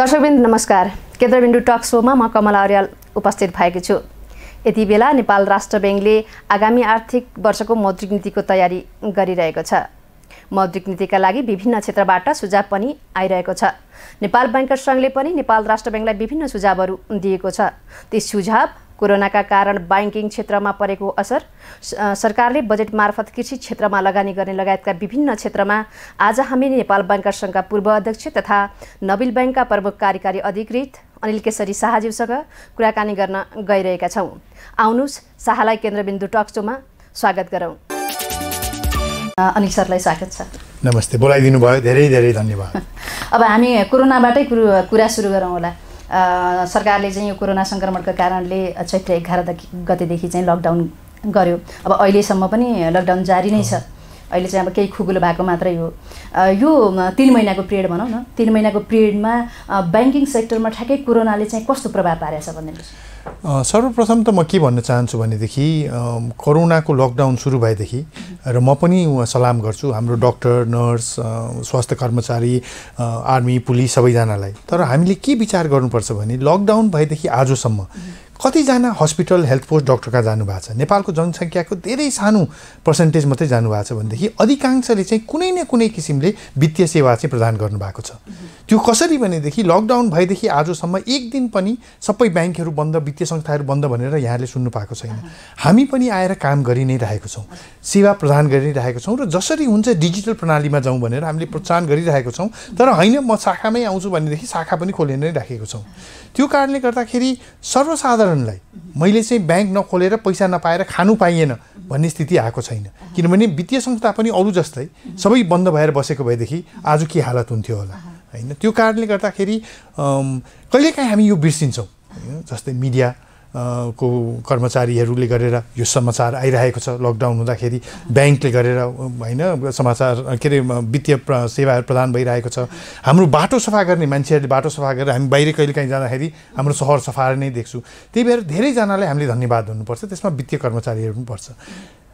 दर्शकवृन्द नमस्कार। केन्द्रबिन्दु टक शोमा म कमला अर्याल उपस्थित भएकी छु। यति बेला नेपाल राष्ट्र बैंकले आगामी आर्थिक वर्षको मौद्रिक नीतिको तयारी गरिरहेको छ। मौद्रिक नीतिका लागि विभिन्न क्षेत्रबाट सुझाव पनि आइरहेको छ। नेपाल बैंकर्स संघले पनि नेपाल राष्ट्र बैंकलाई विभिन्न सुझावहरू दिएको छ। ती सुझाव कोरोनाका कारण बैंकिङ क्षेत्रमा परेको असर, सरकारले बजेट मार्फत कृषि क्षेत्रमा लगानी गर्ने लगायतका विभिन्न क्षेत्रमा आज हामी नेपाल बैंकर्स संघका पूर्व अध्यक्ष तथा नबिल बैंकका प्रमुख कार्यकारी अधिकृत अनिल केशरी शाहज्यूसँग कुराकानी गर्न गइरहेका छौँ। आउनुस् शाहलाई केन्द्रबिन्दु टक शोमा स्वागत गरौँ। अनिल सरलाई स्वागत छ। नमस्ते, बोलाइदिनु भयो, धेरै धेरै धन्यवाद। अब हामी कोरोनाबाटै कुरा सुरु गरौँ होला। सरकारले चाहिँ यो कोरोना संक्रमणको कारणले चैत्र 11 गतेदेखि चाहिँ लकडाउन गर्यो। अब अहिलेसम्म पनि लकडाउन जारी नै छ। अहिले चाहिँ अब केही खुकुलो भएको मात्रै हो। यो 3 महिनाको पिरियड भनौँ न, 3 महिनाको पिरियडमा बैंकिङ सेक्टरमा ठ्याक्कै कोरोनाले चाहिँ कस्तो प्रभाव पारेछ भन्नुहोस्। सर्वप्रथम त म के भन्न चाहन्छु भनेदेखि कोरोनाको लकडाउन सुरु भएदेखि र म पनि सलाम गर्छु हाम्रो डाक्टर, नर्स, स्वास्थ्य कर्मचारी, आर्मी, पुलिस सबैजनालाई। तर हामीले के विचार गर्नुपर्छ भने लकडाउन भएदेखि आजसम्म कतिजना हस्पिटल, हेल्थ पोस्ट, डाक्टरका जानुभएको छ। नेपालको जनसङ्ख्याको धेरै सानो पर्सेन्टेज मात्रै जानुभएको छ भनेदेखि अधिकांशले चाहिँ कुनै न कुनै किसिमले वित्तीय सेवा चाहिँ प्रदान गर्नुभएको छ। त्यो कसरी भनेदेखि लकडाउन भएदेखि आजसम्म एक दिन पनि सबै ब्याङ्कहरू बन्द, वित्तीय संस्थाहरू बन्द भनेर यहाँले सुन्नु पाएको छैन। हामी पनि आएर काम गरि नै रहेको छौँ, सेवा प्रदान गरिरहेको छौँ र जसरी हुन्छ डिजिटल प्रणालीमा जाउँ भनेर हामीले प्रोत्साहन गरिरहेको छौँ। तर होइन म शाखामै आउँछु भनेदेखि शाखा पनि खोलेर नै राखेको छौँ। त्यो कारणले गर्दाखेरि सर्वसाधारणलाई मैले चाहिँ ब्याङ्क नखोलेर पैसा नपाएर खानु पाइएन भन्ने स्थिति आएको छैन। किनभने वित्तीय संस्था पनि अरू जस्तै सबै बन्द भएर बसेको भएदेखि आज के हालत हुन्थ्यो होला, होइन? त्यो कारणले गर्दाखेरि कहिलेकाहीँ हामी यो बिर्सिन्छौँ। जस्तै मिडिया को कर्मचारीहरूले गरेर यो समाचार आइरहेको छ। लकडाउन हुँदाखेरि ब्याङ्कले गरेर होइन समाचार के अरे वित्तीय सेवाहरू प्रदान भइरहेको छ। हाम्रो बाटो सफा गर्ने मान्छेहरूले बाटो सफा गरेर हामी बाहिर कहिलेकाहीँ जाँदाखेरि हाम्रो सहर सफा नै देख्छु। त्यही भएर धेरैजनालाई हामीले धन्यवाद भन्नुपर्छ। त्यसमा वित्तीय कर्मचारीहरू पनि पर्छ।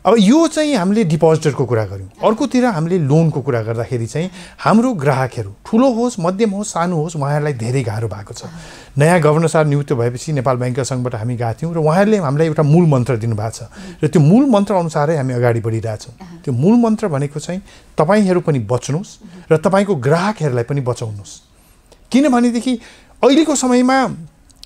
अब यो चाहिँ हामीले डिपोजिटरको कुरा गऱ्यौँ। अर्कोतिर हामीले लोनको कुरा गर्दाखेरि चाहिँ हाम्रो ग्राहकहरू ठुलो होस्, मध्यम होस्, सानो होस्, उहाँहरूलाई धेरै गाह्रो भएको छ। नयाँ गभर्नर नियुक्त भएपछि नेपाल बैंकर्स सङ्घबाट हामी गएको थियौँ र उहाँहरूले हामीलाई एउटा मूल मन्त्र दिनुभएको छ र त्यो मूल मन्त्र अनुसारै हामी अगाडि बढिरहेछौँ। त्यो मूल मन्त्र भनेको चाहिँ तपाईँहरू पनि बच्नुहोस् र तपाईँको ग्राहकहरूलाई पनि बचाउनुहोस्। किनभनेदेखि अहिलेको समयमा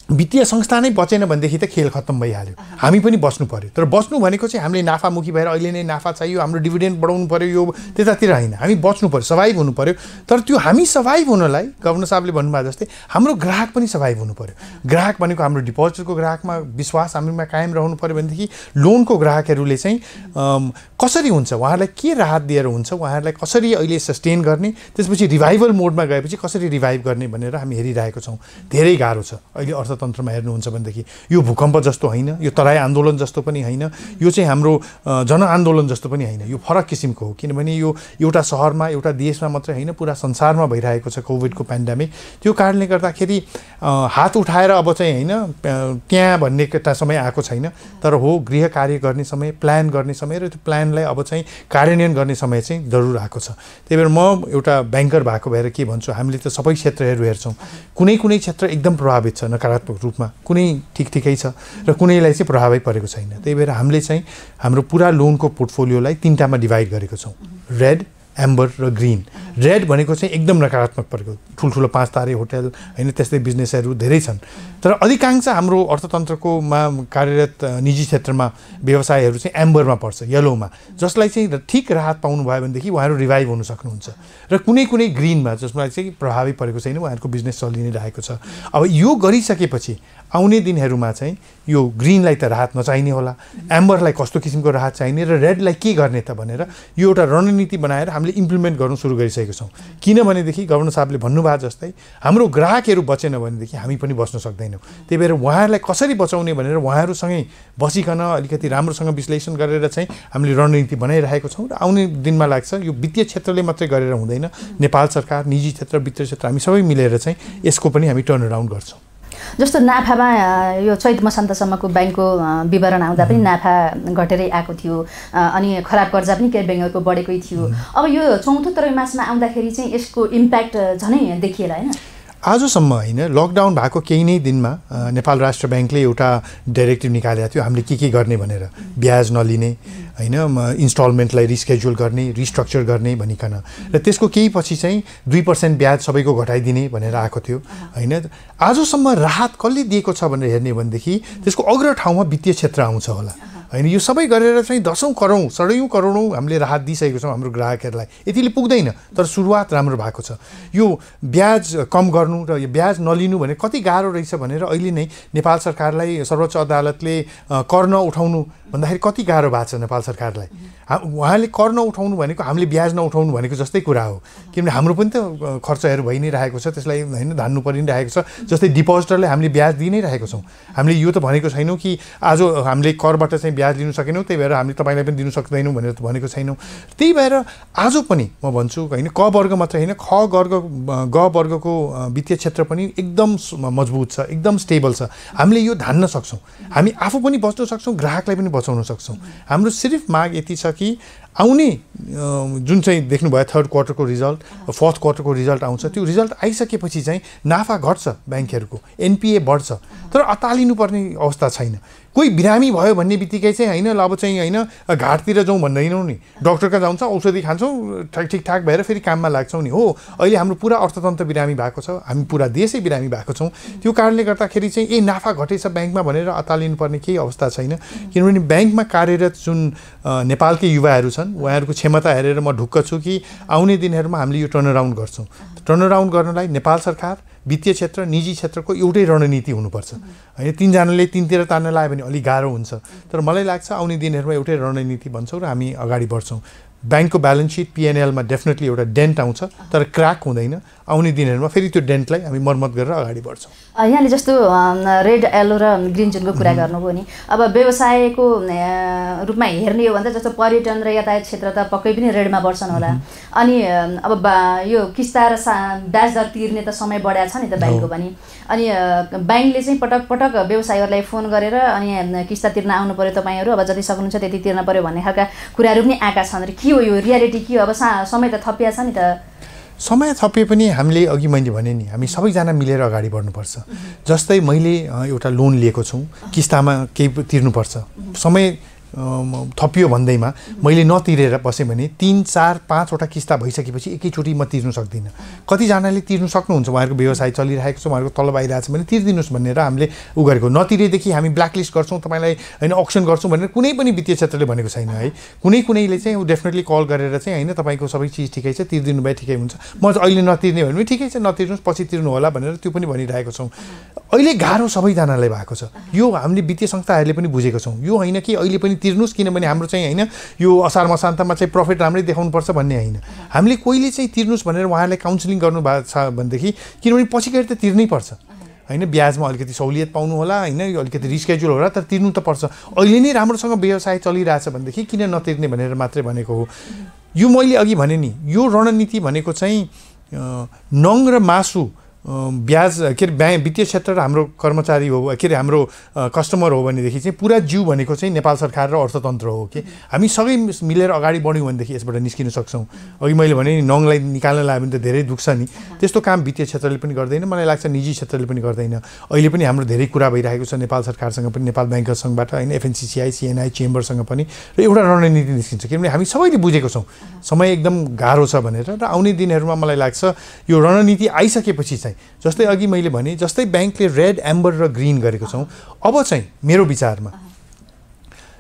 वित्तीय संस्था नै बचेन भनेदेखि त खेल खत्तम भइहाल्यो। हामी पनि बस्नु पर्यो। तर बस्नु भनेको चाहिँ हामीले नाफामुखी भएर अहिले नै नाफा चाहियो, हाम्रो डिभिडेन्ड बढाउनु पर्यो, यो त्यतातिर होइन। हामी बच्नु पर्यो, सर्भाइभ हुनु पर्यो। तर त्यो हामी सर्भाइभ हुनलाई गभर्नर साहबले भन्नुभयो जस्तै हाम्रो ग्राहक पनि सर्भाइभ हुनु पर्यो। ग्राहक भनेको हाम्रो डिपोजिटरको ग्राहकमा विश्वास हामीमा कायम रहनु पर्यो भनेदेखि लोनको ग्राहकहरूले चाहिँ कसरी हुन्छ, उहाँहरूलाई के राहत दिएर हुन्छ, उहाँहरूलाई कसरी अहिले सस्टेन गर्ने, त्यसपछि रिभाइभल मोडमा गएपछि कसरी रिभाइभ गर्ने भनेर हामी हेरिरहेको छौँ। धेरै गाह्रो छ। अहिले अर्थतन्त्रमा हेर्नुहुन्छ भनेदेखि यो भूकम्प जस्तो होइन, यो तराई आन्दोलन जस्तो पनि होइन, यो चाहिँ हाम्रो जनआन्दोलन जस्तो पनि होइन। यो फरक किसिमको हो। किनभने यो एउटा सहरमा, एउटा देशमा मात्रै होइन, पुरा संसारमा भइरहेको छ कोभिडको पेन्डेमिक। त्यो कारणले गर्दाखेरि हात उठाएर अब चाहिँ होइन त्यहाँ भन्ने एउटा समय आएको छैन। तर हो, गृह कार्य गर्ने समय, प्लान गर्ने समय र त्यो प्लानलाई अब चाहिँ कार्यान्वयन गर्ने समय चाहिँ जरुर आएको छ। त्यही भएर म एउटा ब्याङ्कर भएको भएर के भन्छु, हामीले त सबै क्षेत्रहरू हेर्छौँ। कुनै कुनै क्षेत्र एकदम प्रभावित छ नकारात्मक रूपमा, कुनै ठिकै छ र कुनैलाई चाहिँ प्रभावै परेको छैन। त्यही भएर हामीले चाहिँ हाम्रो पुरा लोनको पोर्टफोलियोलाई 3टामा डिभाइड गरेको छौँ, रेड, एम्बर र ग्रिन। रेड भनेको चाहिँ एकदम नकारात्मक परेको, ठुल्ठुलो 5 तारे होटल होइन, त्यस्तै बिजनेसहरू धेरै छन्। तर अधिकांश हाम्रो अर्थतन्त्रकोमा कार्यरत निजी क्षेत्रमा व्यवसायहरू चाहिँ एम्बरमा पर्छ, येलोमा, जसलाई चाहिँ ठिक राहत पाउनु भयो भनेदेखि उहाँहरू रिभाइभ हुन सक्नुहुन्छ। र कुनै कुनै ग्रिनमा जसमा चाहिँ प्रभावी परेको छैन, उहाँहरूको बिजनेस चलि नै रहेको छ। अब यो गरिसकेपछि आउने दिनहरूमा चाहिँ यो ग्रिनलाई त राहत नचाहिने होला, एम्बरलाई कस्तो किसिमको राहत चाहिने र रेडलाई के गर्ने त भनेर यो एउटा रणनीति बनाएर हामीले इम्प्लिमेन्ट गर्नु सुरु गरिसकेको छौँ। किनभनेदेखि गभर्नर साहबले भन्नुभएको जस्तै हाम्रो ग्राहकहरू बचेन भनेदेखि हामी पनि बस्न सक्दैनौँ। त्यही भएर उहाँहरूलाई कसरी बचाउने भनेर उहाँहरूसँगै बसिकन अलिकति राम्रोसँग विश्लेषण गरेर चाहिँ हामीले रणनीति बनाइरहेको छौँ। र आउने दिनमा लाग्छ यो वित्तीय क्षेत्रले मात्रै गरेर हुँदैन, नेपाल सरकार, निजी क्षेत्र, वित्तीय क्षेत्र हामी सबै मिलेर चाहिँ यसको पनि हामी टर्न अराउन्ड गर्छौँ। जस्तो नाफामा यो चैत मसान्तसम्मको ब्याङ्कको विवरण आउँदा पनि नाफा घटेरै आएको थियो अनि खराब कर्जा पनि केही ब्याङ्कहरूको बढेकै थियो। अब यो चौथो त्रैमासमा आउँदाखेरि चाहिँ यसको इम्प्याक्ट झनै देखिएला हैन? आजसम्म होइन लकडाउन भएको केही नै दिनमा नेपाल राष्ट्र ब्याङ्कले एउटा डाइरेक्टिभ निकालेको थियो हामीले के गर्ने भनेर ब्याज नलिने होइन इन्स्टलमेन्टलाई रिस्केड्युल गर्ने रिस्ट्रक्चर गर्ने भनिकन र त्यसको केही पछि चाहिँ 2% ब्याज सबैको घटाइदिने भनेर आएको थियो होइन आजसम्म राहत कसले दिएको छ भनेर हेर्ने भनेदेखि त्यसको अग्र ठाउँमा वित्तीय क्षेत्र आउँछ होला होइन यो सबै गरेर चाहिँ दशौं करोडौं हामीले राहत दिइसकेको छौँ हाम्रो ग्राहकहरूलाई यतिले पुग्दैन तर सुरुवात राम्रो भएको छ यो ब्याज कम गर्नु र यो ब्याज नलिनु भने कति गाह्रो रहेछ भनेर अहिले नै नेपाल सरकारलाई सर्वोच्च अदालतले कर नउठाउनु भन्दाखेरि कति गाह्रो भएको छ नेपाल सरकारलाई उहाँले कर नउठाउनु भनेको हामीले ब्याज नउठाउनु भनेको जस्तै कुरा हो किनभने हाम्रो पनि त खर्चहरू भइ नै रहेको छ त्यसलाई होइन धान्नु परि नै रहेको छ जस्तै डिपोजिटरले हामीले ब्याज दिइ नै रहेको छौँ हामीले यो त भनेको छैनौँ कि आज हामीले करबाट चाहिँ ब्याज लिनु सकेनौँ त्यही भएर हामीले तपाईँलाई पनि दिनु सक्दैनौँ भनेर त भनेको छैनौँ त्यही भएर आज पनि म भन्छु होइन क वर्ग मात्रै होइन ग वर्गको वित्तीय क्षेत्र पनि एकदम मजबुत छ एकदम स्टेबल छ हामीले यो धान्न सक्छौँ हामी आफू पनि बच्न सक्छौँ ग्राहकलाई पनि बचाउन सक्छौँ हाम्रो सिर्फ माग यति छ कि आउने जुन चाहिँ देख्नुभयो थर्ड क्वार्टरको रिजल्ट फोर्थ क्वार्टरको रिजल्ट आउँछ त्यो रिजल्ट आइसकेपछि चाहिँ नाफा घट्छ ब्याङ्कहरूको एनपिए बढ्छ तर अतालिनुपर्ने अवस्था छैन कोही बिरामी भयो भन्ने बित्तिकै चाहिँ होइन अब चाहिँ होइन घाटतिर जाउँ भन्दैनौँ नि डक्टर कहाँ जान्छ औषधि खान्छौँ ठिकठाक भएर फेरि काममा लाग्छौँ नि हो अहिले हाम्रो पुरा अर्थतन्त्र बिरामी भएको छ हामी पुरा देशै बिरामी भएको छौँ त्यो कारणले गर्दाखेरि चाहिँ नाफा घटेछ ब्याङ्कमा भनेर अतालिनुपर्ने केही अवस्था छैन किनभने ब्याङ्कमा कार्यरत जुन नेपालकै युवाहरू छन् उहाँहरूको क्षमता हेरेर म ढुक्क छु कि आउने दिनहरूमा हामीले यो टर्नअराउन्ड गर्छौँ टर्नअराउन्ड गर्नलाई नेपाल सरकार वित्तीय क्षेत्र निजी क्षेत्रको एउटै रणनीति हुनुपर्छ होइन तीनजनाले तीनतिर तान्न लायो भने अलिक गाह्रो हुन्छ तर मलाई लाग्छ आउने दिनहरूमा एउटै रणनीति भन्छौँ र हामी अगाडि बढ्छौँ ब्याङ्कको ब्यालेन्स सिट पिएनएलमा डेफिनेटली एउटा डेन्ट आउँछ तर क्र्याक हुँदैन आउने दिनहरूमा फेरि त्यो डेन्टलाई हामी मर्मत गरेर अगाडि बढ्छौँ यहाँले जस्तो रेड येलो र ग्रिन जोनको कुरा गर्नुभयो नि अब व्यवसायको रूपमा हेर्ने हो भने जस्तो पर्यटन र यातायात क्षेत्र त पक्कै पनि रेडमा बढ्छन् होला अनि अब यो किस्ता र ब्याज दर तिर्ने त समय बढाएको छ नि त ब्याङ्कको पनि अनि ब्याङ्कले चाहिँ पटक पटक व्यवसायीहरूलाई फोन गरेर अनि किस्ता तिर्न आउनु पर्यो तपाईँहरू अब जति सक्नुहुन्छ त्यति तिर्न पर्यो भन्ने खालका कुराहरू पनि आएका छन् र के हो यो रियालिटी के हो अब समय त थपिया छ नि त समय थपे पनि हामीले अघि मैले भने नि हामी सबैजना मिलेर अगाडि बढ्नुपर्छ जस्तै मैले एउटा लोन लिएको छु किस्तामा केही तिर्नुपर्छ समय थपियो भन्दैमा मैले नतिरेर बसेँ भने 3, 4, 5 वटा किस्ता भइसकेपछि एकैचोटि म तिर्नु सक्दिनँ कतिजनाले तिर्नु सक्नुहुन्छ उहाँहरूको व्यवसाय चलिरहेको छ उहाँहरूको तलब आइरहेको छ भने तिर्दिनुहोस् भनेर हामीले उ गरेको नतिरेदेखि हामी ब्ल्याकलिस्ट गर्छौँ तपाईँलाई होइन अक्सन गर्छौँ भनेर कुनै पनि वित्तीय क्षेत्रले भनेको छैन है कुनैले चाहिँ डेफिनेटली कल गरेर चाहिँ होइन तपाईँको सबै चिज ठिकै छ तिर्दिनु भए ठिकै हुन्छ म अहिले नतिर्ने भने ठिकै छ नतिर्नुहोस् पछि तिर्नु होला भनेर त्यो पनि भनिरहेको छौँ अहिले गाह्रो सबैजनालाई भएको छ यो हामीले वित्तीय संस्थाहरूले पनि बुझेको छौँ यो होइन कि अहिले पनि तिर्नुहोस् किनभने हाम्रो चाहिँ होइन यो असार मसान्तमा चाहिँ प्रफिट राम्रै देखाउनुपर्छ भन्ने होइन हामीले कोहीले चाहिँ तिर्नुहोस् भनेर उहाँलाई काउन्सिलिङ गर्नुभएको छ भनेदेखि किनभने पछि गएर त तिर्नै पर्छ होइन ब्याजमा अलिकति सहुलियत पाउनु होला होइन यो अलिकति रिस्केड्युल होला तर तिर्नु त पर्छ अहिले नै राम्रोसँग व्यवसाय चलिरहेछ भनेदेखि किन नतिर्ने भनेर मात्रै भनेको हो यो मैले अघि भने नि यो रणनीति भनेको चाहिँ नङ र मासु ब्याज के अरे वित्तीय क्षेत्र र हाम्रो कर्मचारी हो के अरे हाम्रो कस्टमर हो भनेदेखि चाहिँ पुरा जिउ भनेको चाहिँ नेपाल सरकार र अर्थतन्त्र हो कि हामी सबै मिलेर अगाडि बढ्यौँ भनेदेखि यसबाट निस्किन सक्छौँ अघि मैले भने नि नङलाई निकाल्न लाग्यो भने त धेरै दुख्छ नि त्यस्तो काम वित्तीय क्षेत्रले पनि गर्दैन मलाई लाग्छ निजी क्षेत्रले पनि गर्दैन अहिले पनि हाम्रो धेरै कुरा भइरहेको छ नेपाल सरकारसँग पनि नेपाल ब्याङ्कर्स सङ्घबाट होइन एफएनसिसिआई सिएनआई चेम्बरसँग पनि र एउटा रणनीति निस्किन्छ किनभने हामी सबैले बुझेको छौँ समय एकदम गाह्रो छ भनेर र आउने दिनहरूमा मलाई लाग्छ यो रणनीति आइसकेपछि चाहिँ जस्तै अघि मैले भने जस्तै ब्याङ्कले रेड एम्बर र ग्रिन गरेको छौँ अब चाहिँ मेरो विचारमा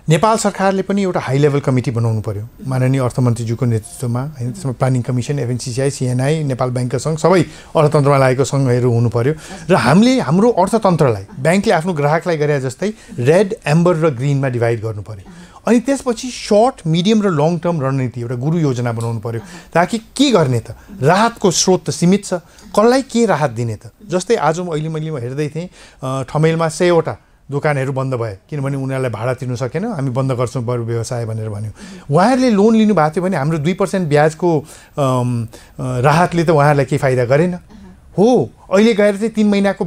नेपाल सरकारले पनि एउटा हाई लेभल कमिटी बनाउनु पर्यो माननीय अर्थमन्त्रीज्यूको नेतृत्वमा होइन त्यसमा planning commission FNCCI CNI Nepal banker सङ्घ सबै अर्थतन्त्रमा लागेको सङ्घहरू हुनु पर्यो र हामीले हाम्रो अर्थतन्त्रलाई ब्याङ्कले आफ्नो ग्राहकलाई गरे जस्तै रेड एम्बर र ग्रिनमा डिभाइड गर्नु पर्यो अनि त्यसपछि सर्ट मिडियम र लङ टर्म रणनीति एउटा गुरु योजना बनाउनु पर्यो ताकि के गर्ने त राहतको स्रोत त सीमित छ कसलाई के राहत दिने त जस्तै आज अहिले मैले हेर्दै थिएँ ठमेलमा 100 वटा दोकानहरू बन्द भए किनभने उनीहरूलाई भाडा तिर्नु सकेन हामी बन्द गर्छौँ बरु व्यवसाय भनेर भन्यो उहाँहरूले लोन लिनु भएको थियो भने हाम्रो 2% ब्याजको राहतले त उहाँहरूलाई केही फाइदा गरेन हो अहिले गएर चाहिँ 3 महिनाको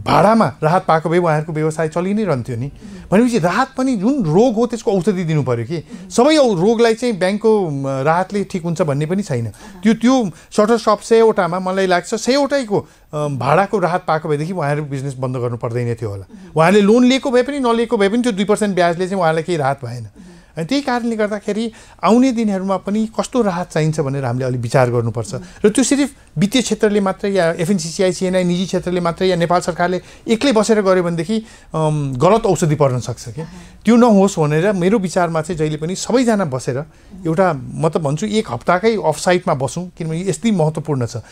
भाडामा राहत पाएको भए उहाँहरूको व्यवसाय चलि नै रहन्थ्यो नि। भनेपछि राहत पनि जुन रोग हो त्यसको औषधि दिनु पऱ्यो कि सबै रोगलाई चाहिँ ब्याङ्कको राहतले ठिक हुन्छ भन्ने पनि छैन। त्यो सटर सप 100वटामा मलाई लाग्छ 100वटैको भाडाको राहत पाएको भएदेखि उहाँहरू बिजनेस बन्द गर्नु पर्दैन थियो होला। उहाँले लोन लिएको भए पनि नलिएको भए पनि त्यो 2% ब्याजले चाहिँ उहाँलाई केही राहत भएन। अनि त्यही कारणले गर्दाखेरि आउने दिनहरूमा पनि कस्तो राहत चाहिन्छ भनेर हामीले अलि विचार गर्नुपर्छ। र त्यो सिर्फ वित्तीय क्षेत्रले मात्रै या FNCCI CNI निजी क्षेत्रले मात्रै या नेपाल सरकारले एक्लै बसेर गर्यो भनेदेखि गलत औषधि पर्न सक्छ कि त्यो नहोस् भनेर मेरो विचारमा चाहिँ जहिले पनि सबैजना बसेर एउटा म त भन्छु 1 हप्ताकै अफसाइटमा बसौँ, किनभने यस्तै महत्त्वपूर्ण छ।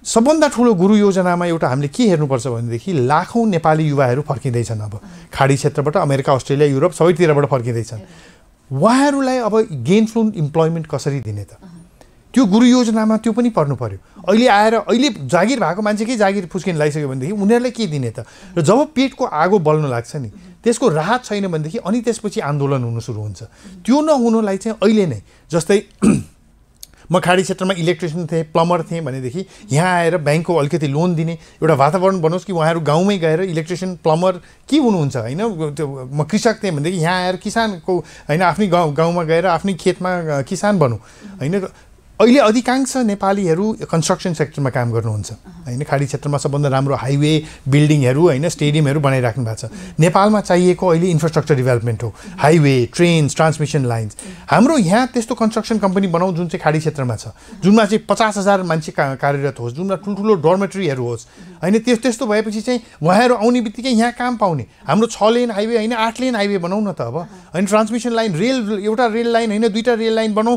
सबभन्दा ठुलो गुरु योजनामा एउटा हामीले के हेर्नुपर्छ भनेदेखि लाखौँ नेपाली युवाहरू फर्किँदैछन्। अब खाडी क्षेत्रबाट अमेरिका, अस्ट्रेलिया, युरोप सबैतिरबाट फर्किँदैछन्। उहाँहरूलाई अब गेनफुल इम्प्लोइमेन्ट कसरी दिने त? त्यो गुरु योजनामा त्यो पनि पर्नु पर्यो। अहिले जागिर भएको मान्छेकै जागिर फुस्किन लगाइसक्यो भनेदेखि उनीहरूलाई के दिने त? र जब पेटको आगो बल्न लाग्छ नि त्यसको राहत छैन भनेदेखि अनि त्यसपछि आन्दोलन हुनु सुरु हुन्छ। त्यो नहुनुलाई चाहिँ अहिले नै, जस्तै म खाडी क्षेत्रमा इलेक्ट्रिसियन थिएँ, प्लम्बर थिएँ भनेदेखि यहाँ आएर ब्याङ्कको अलिकति लोन दिने एउटा वातावरण बनोस् कि उहाँहरू गाउँमै गएर इलेक्ट्रिसियन प्लम्बर के हुनुहुन्छ होइन। त्यो म कृषक थिएँ भनेदेखि यहाँ आएर किसानको होइन आफ्नै गाउँमा गएर आफ्नै खेतमा किसान बनौँ होइन। अहिले अधिकांश नेपालीहरू कन्स्ट्रक्सन सेक्टरमा काम गर्नुहुन्छ होइन। खाडी क्षेत्रमा सबभन्दा राम्रो हाइवे, बिल्डिङहरू होइन, स्टेडियमहरू बनाइराख्नु भएको छ। नेपालमा चाहिएको अहिले इन्फ्रास्ट्रक्चर डेभलपमेन्ट हो, हाइवे, ट्रेन्स, ट्रान्समिसन लाइन्स। हाम्रो यहाँ त्यस्तो कन्स्ट्रक्सन कम्पनी बनाऊ जुन चाहिँ खाडी क्षेत्रमा छ, जुनमा चाहिँ 50,000 मान्छे कार्यरत होस्, जुनमा ठुल्ठुलो डर्मेटरीहरू होस् होइन। त्यस्तो भएपछि चाहिँ उहाँहरू आउने बित्तिकै यहाँ काम पाउने। हाम्रो 6 लेन हाइवे होइन 8 लेन हाइवे बनाऊ न त अब होइन। ट्रान्समिसन लाइन, एउटा रेल लाइन होइन 2टा रेल लाइन बनाऊ,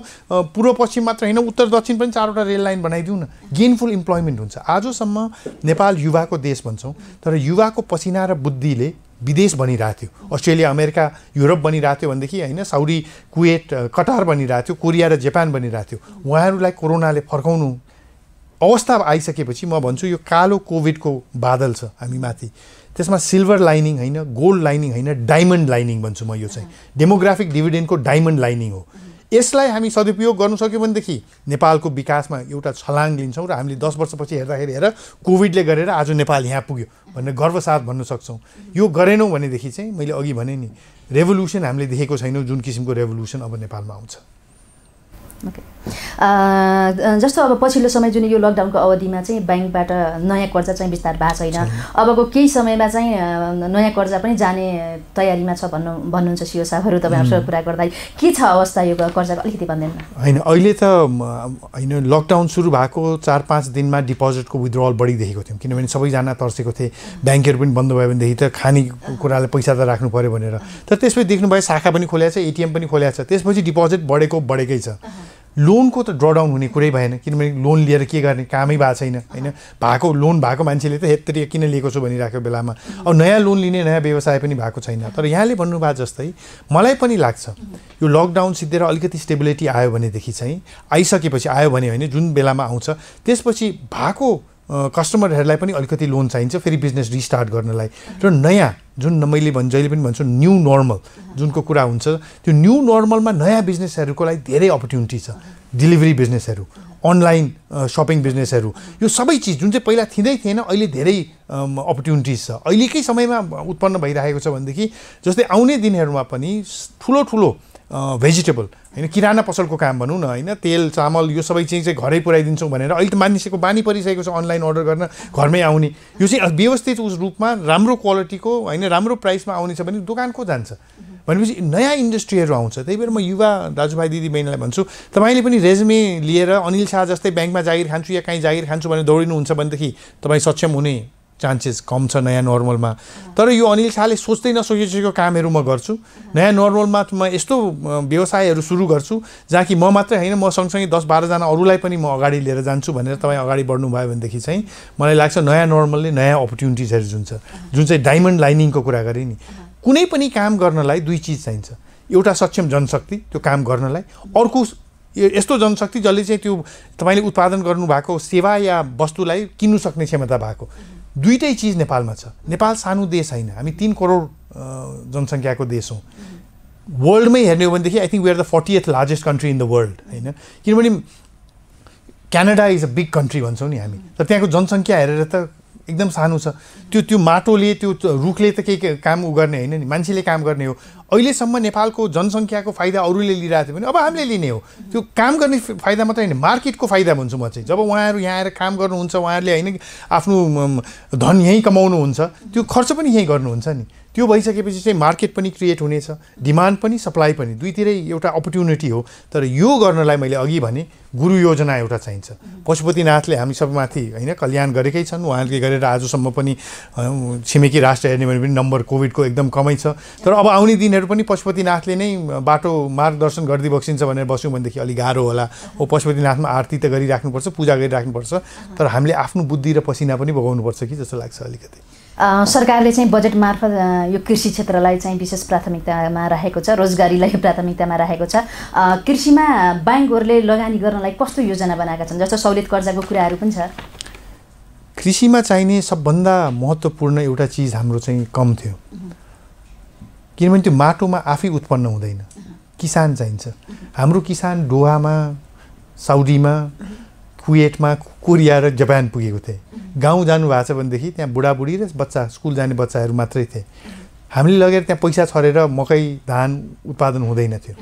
पूर्व पश्चिम मात्र होइन उत्तर दक्षिण पनि 4वटा रेल लाइन बनाइदिउँ न। गेनफुल इम्प्लोइमेन्ट हुन्छ। आजसम्म नेपाल युवाको देश भन्छौँ, तर युवाको पसिना र बुद्धिले विदेश बनिरहेको थियो। अस्ट्रेलिया, अमेरिका, युरोप बनिरहेको थियो भनेदेखि होइन, साउदी, कुवेत, कटार बनिरहेको थियो, कोरिया र जापान बनिरहेको थियो। उहाँहरूलाई कोरोनाले फर्काउनु अवस्था आइसकेपछि म भन्छु यो कालो कोभिडको बादल छ हामी माथि, त्यसमा सिल्भर लाइनिङ होइन, गोल्ड लाइनिङ होइन, डायमन्ड लाइनिङ भन्छु म। यो चाहिँ डेमोग्राफिक डिभिडेन्डको डायमन्ड लाइनिङ हो। यसलाई हामी सदुपयोग गर्न सक्यौँ भनेदेखि नेपालको विकासमा एउटा छलाङ लिन्छौँ र हामीले 10 वर्षपछि हेर्दाखेरि हेर कोभिडले गरेर आज नेपाल यहाँ पुग्यो भनेर गर्वसाथ भन्न सक्छौँ। यो गरेनौँ भनेदेखि चाहिँ मैले अघि भने नि रेभोल्युसन हामीले देखेको छैनौँ, जुन किसिमको रेभोल्युसन अब नेपालमा आउँछ। ओके, जस्तो अब पछिल्लो समय जुन यो लकडाउनको अवधिमा चाहिँ ब्याङ्कबाट नयाँ कर्जा चाहिँ विस्तार भएको छैन, अबको केही समयमा चाहिँ नयाँ कर्जा पनि जाने तयारीमा छ भन्नुहुन्छ सिओ साहबहरू तपाईँहरूसँग कुरा गर्दा के छ अवस्था यो कर्जाको अलिकति भन्दैन? होइन, अहिले त होइन लकडाउन सुरु भएको 4-5 दिनमा डिपोजिटको विथड्रल बढी देखेको थियौँ, किनभने सबैजना तर्सेको थिए ब्याङ्कहरू पनि बन्द भयो भनेदेखि त खाने कुरालाई पैसा त राख्नु पऱ्यो भनेर। तर त्यसपछि देख्नुभयो शाखा पनि खोलेको छ, एटिएम पनि खोलेको छ, त्यसपछि डिपोजिट बढेकै छ। लोनको त ड्रडाउन हुने कुरै भएन, किनभने लोन लिएर के गर्ने, कामै भएको छैन होइन। लोन भएको मान्छेले त हेत्तरी किन लिएको छु भनिरहेको बेलामा अब नयाँ लोन लिने नयाँ व्यवसाय पनि भएको छैन। तर यहाँले भन्नुभएको जस्तै मलाई पनि लाग्छ यो लकडाउन सिद्धिएर अलिकति स्टेबिलिटी आयो भनेदेखि चाहिँ आइसकेपछि आयो भने होइन जुन बेलामा आउँछ त्यसपछि भएको कस्टमरहरूलाई पनि अलिकति लोन चाहिन्छ फेरि बिजनेस रिस्टार्ट गर्नलाई। र नयाँ जुन मैले जहिले पनि भन्छु न्यू नर्मल जुनको कुरा हुन्छ, त्यो न्यू नर्मलमा नयाँ बिजनेसहरूको लागि धेरै अपर्च्युनिटी छ। डेलिभरी बिजनेसहरू, अनलाइन सपिङ बिजनेसहरू, यो सबै चिज जुन चाहिँ पहिला थिँदै थिएन अहिले धेरै अपर्च्युनिटिज छ अहिलेकै समयमा उत्पन्न भइरहेको छ भनेदेखि। जस्तै आउने दिनहरूमा पनि ठुलो भेजिटेबल होइन, किराना पसलको काम भनौँ न होइन, तेल चामल यो सबै चिज चाहिँ घरै पुऱ्याइदिन्छौँ भनेर अहिले त मानिसको बानी परिसकेको छ अनलाइन अर्डर गर्न घरमै आउने। यो चाहिँ व्यवस्थित उस रूपमा राम्रो क्वालिटीको होइन राम्रो प्राइसमा आउने छ भने दोकान को जान्छ भनेपछि नयाँ इन्डस्ट्रीहरू आउँछ। त्यही भएर म युवा दाजुभाइ दिदीबहिनीलाई भन्छु तपाईँले पनि रेजुमे लिएर अनिल शाह जस्तै ब्याङ्कमा जागिर खान्छु या कहीँ जागिर खान्छु भनेर दौडिनुहुन्छ भनेदेखि तपाईँ सक्षम हुने चान्सेस कम छ नयाँ नर्मलमा। तर यो अनिल शाहले सोच्दै नसोचेको कामहरू म गर्छु, नयाँ नर्मलमा म यस्तो व्यवसायहरू सुरु गर्छु जहाँ कि म मात्रै होइन म सँगसँगै 10-12 जना अरूलाई पनि म अगाडि लिएर जान्छु भनेर तपाईँ अगाडि बढ्नुभयो भनेदेखि चाहिँ मलाई लाग्छ नयाँ नर्मलले नयाँ अपर्च्युनिटिजहरू जुन चाहिँ डायमन्ड लाइनिङको कुरा गरेँ नि। कुनै पनि काम गर्नलाई 2 चिज चाहिन्छ, एउटा सक्षम जनशक्ति त्यो काम गर्नलाई, अर्को यस्तो जनशक्ति जसले चाहिँ त्यो तपाईँले उत्पादन गर्नुभएको सेवा या वस्तुलाई किन्नु सक्ने क्षमता भएको। दुईटै चिज नेपालमा छ। नेपाल सानो देश होइन, हामी 3 करोड जनसङ्ख्याको देश हौँ। वर्ल्डमै हेर्ने हो भनेदेखि I think we are the 40th largest country in the world होइन, किनभने Canada is a big country भन्छौँ नि हामी, तर त्यहाँको जनसङ्ख्या हेरेर त एकदम सानो छ। त्यो माटोले त्यो रुखले त केही काम गर्ने होइन नि, मान्छेले काम गर्ने हो। अहिलेसम्म नेपालको जनसङ्ख्याको फाइदा अरूले लिइरहेको थियो भने अब हामीले लिने हो। त्यो काम गर्ने फाइदा मात्रै होइन, मार्केटको फाइदा भन्छु म चाहिँ। जब उहाँहरू यहाँ आएर काम गर्नुहुन्छ, उहाँहरूले होइन आफ्नो धन यहीँ कमाउनुहुन्छ, त्यो खर्च पनि यहीँ गर्नुहुन्छ नि। त्यो भइसकेपछि चाहिँ मार्केट पनि क्रिएट हुनेछ, डिमान्ड पनि सप्लाई पनि, दुईतिरै एउटा अपर्च्युनिटी हो। तर यो गर्नलाई मैले अघि भने गुरु योजना एउटा चाहिन्छ। पशुपतिनाथले हामी सबमाथि होइन कल्याण गरेकै छन्, उहाँले गरेर आजसम्म पनि छिमेकी राष्ट्र हेर्ने भने पनि नम्बर कोभिडको एकदम कमै छ। तर अब आउने दिनहरू पनि पशुपतिनाथले नै बाटो मार्गदर्शन गरिदिई बक्सिन्छ भनेर बस्यौँ भनेदेखि अलिक गाह्रो होला। हो, पशुपतिनाथमा आरती त गरिराख्नुपर्छ, पूजा गरिराख्नुपर्छ, तर हामीले आफ्नो बुद्धि र पसिना पनि बगाउनुपर्छ कि जस्तो लाग्छ अलिकति। सरकारले चाहिँ बजेट मार्फत यो कृषि क्षेत्रलाई चाहिँ विशेष प्राथमिकतामा राखेको छ, रोजगारीलाई प्राथमिकतामा राखेको छ। कृषिमा ब्याङ्कहरूले लगानी गर्नलाई कस्तो योजना बनाएका छन्, जस्तो सहुलियत कर्जाको कुराहरू पनि छ? कृषिमा चाहिने सबभन्दा महत्त्वपूर्ण एउटा चिज हाम्रो चाहिँ कम थियो, किनभने त्यो माटोमा आफै उत्पन्न हुँदैन, किसान चाहिन्छ। हाम्रो किसान डोहामा, साउदीमा, कुवेटमा, कोरिया र जापान पुगेको थिए। गाउँ जानु भएको छ भनेदेखि त्यहाँ बुढाबुढी र बच्चा, स्कुल जाने बच्चाहरू मात्रै थिए। हामीले लगेर त्यहाँ पैसा छरेर मकै धान उत्पादन हुँदैन थियो।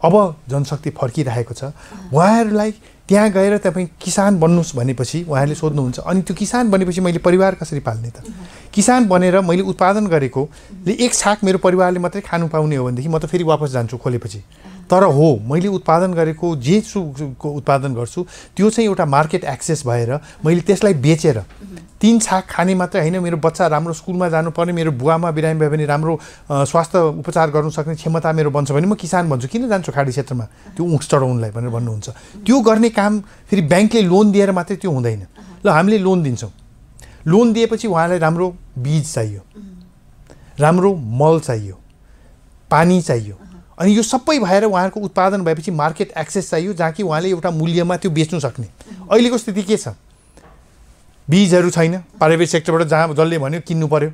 अब जनशक्ति फर्किरहेको छ। उहाँहरूलाई त्यहाँ गएर तपाईँ किसान बन्नुहोस् भनेपछि उहाँहरूले सोध्नुहुन्छ, अनि त्यो किसान बनेपछि मैले परिवार कसरी पाल्ने त? किसान बनेर मैले उत्पादन गरेकोले एक छाक मेरो परिवारले मात्रै खानु पाउने हो भनेदेखि म त फेरि वापस जान्छु खोलेपछि। तर हो, मैले उत्पादन गरेको जे सुको उत्पादन गर्छु त्यो चाहिँ एउटा मार्केट एक्सेस भएर मैले त्यसलाई बेचेर 3 छाक खाने मात्रै होइन, मेरो बच्चा राम्रो स्कुलमा जानुपर्ने, मेरो बुवामा बिरामी भयो भने राम्रो स्वास्थ्य उपचार गर्नु सक्ने क्षमता मेरो बन्छ भने म किसान भन्छु। किन जान्छु खाडी क्षेत्रमा त्यो उँख चढाउनलाई भनेर भन्नुहुन्छ। त्यो गर्ने काम फेरि ब्याङ्कले लोन दिएर मात्रै त्यो हुँदैन। ल, हामीले लोन दिन्छौँ, लोन दिएपछि उहाँलाई राम्रो बीज चाहियो, राम्रो मल चाहियो, पानी चाहियो, अनि यो सबै भएर उहाँहरूको उत्पादन भएपछि मार्केट एक्सेस चाहियो जहाँ कि उहाँले एउटा मूल्यमा त्यो बेच्नु सक्ने। अहिलेको स्थिति के छ? बीजहरू छैन, प्राइभेट सेक्टरबाट जहाँ जसले भन्यो किन्नु पर्यो,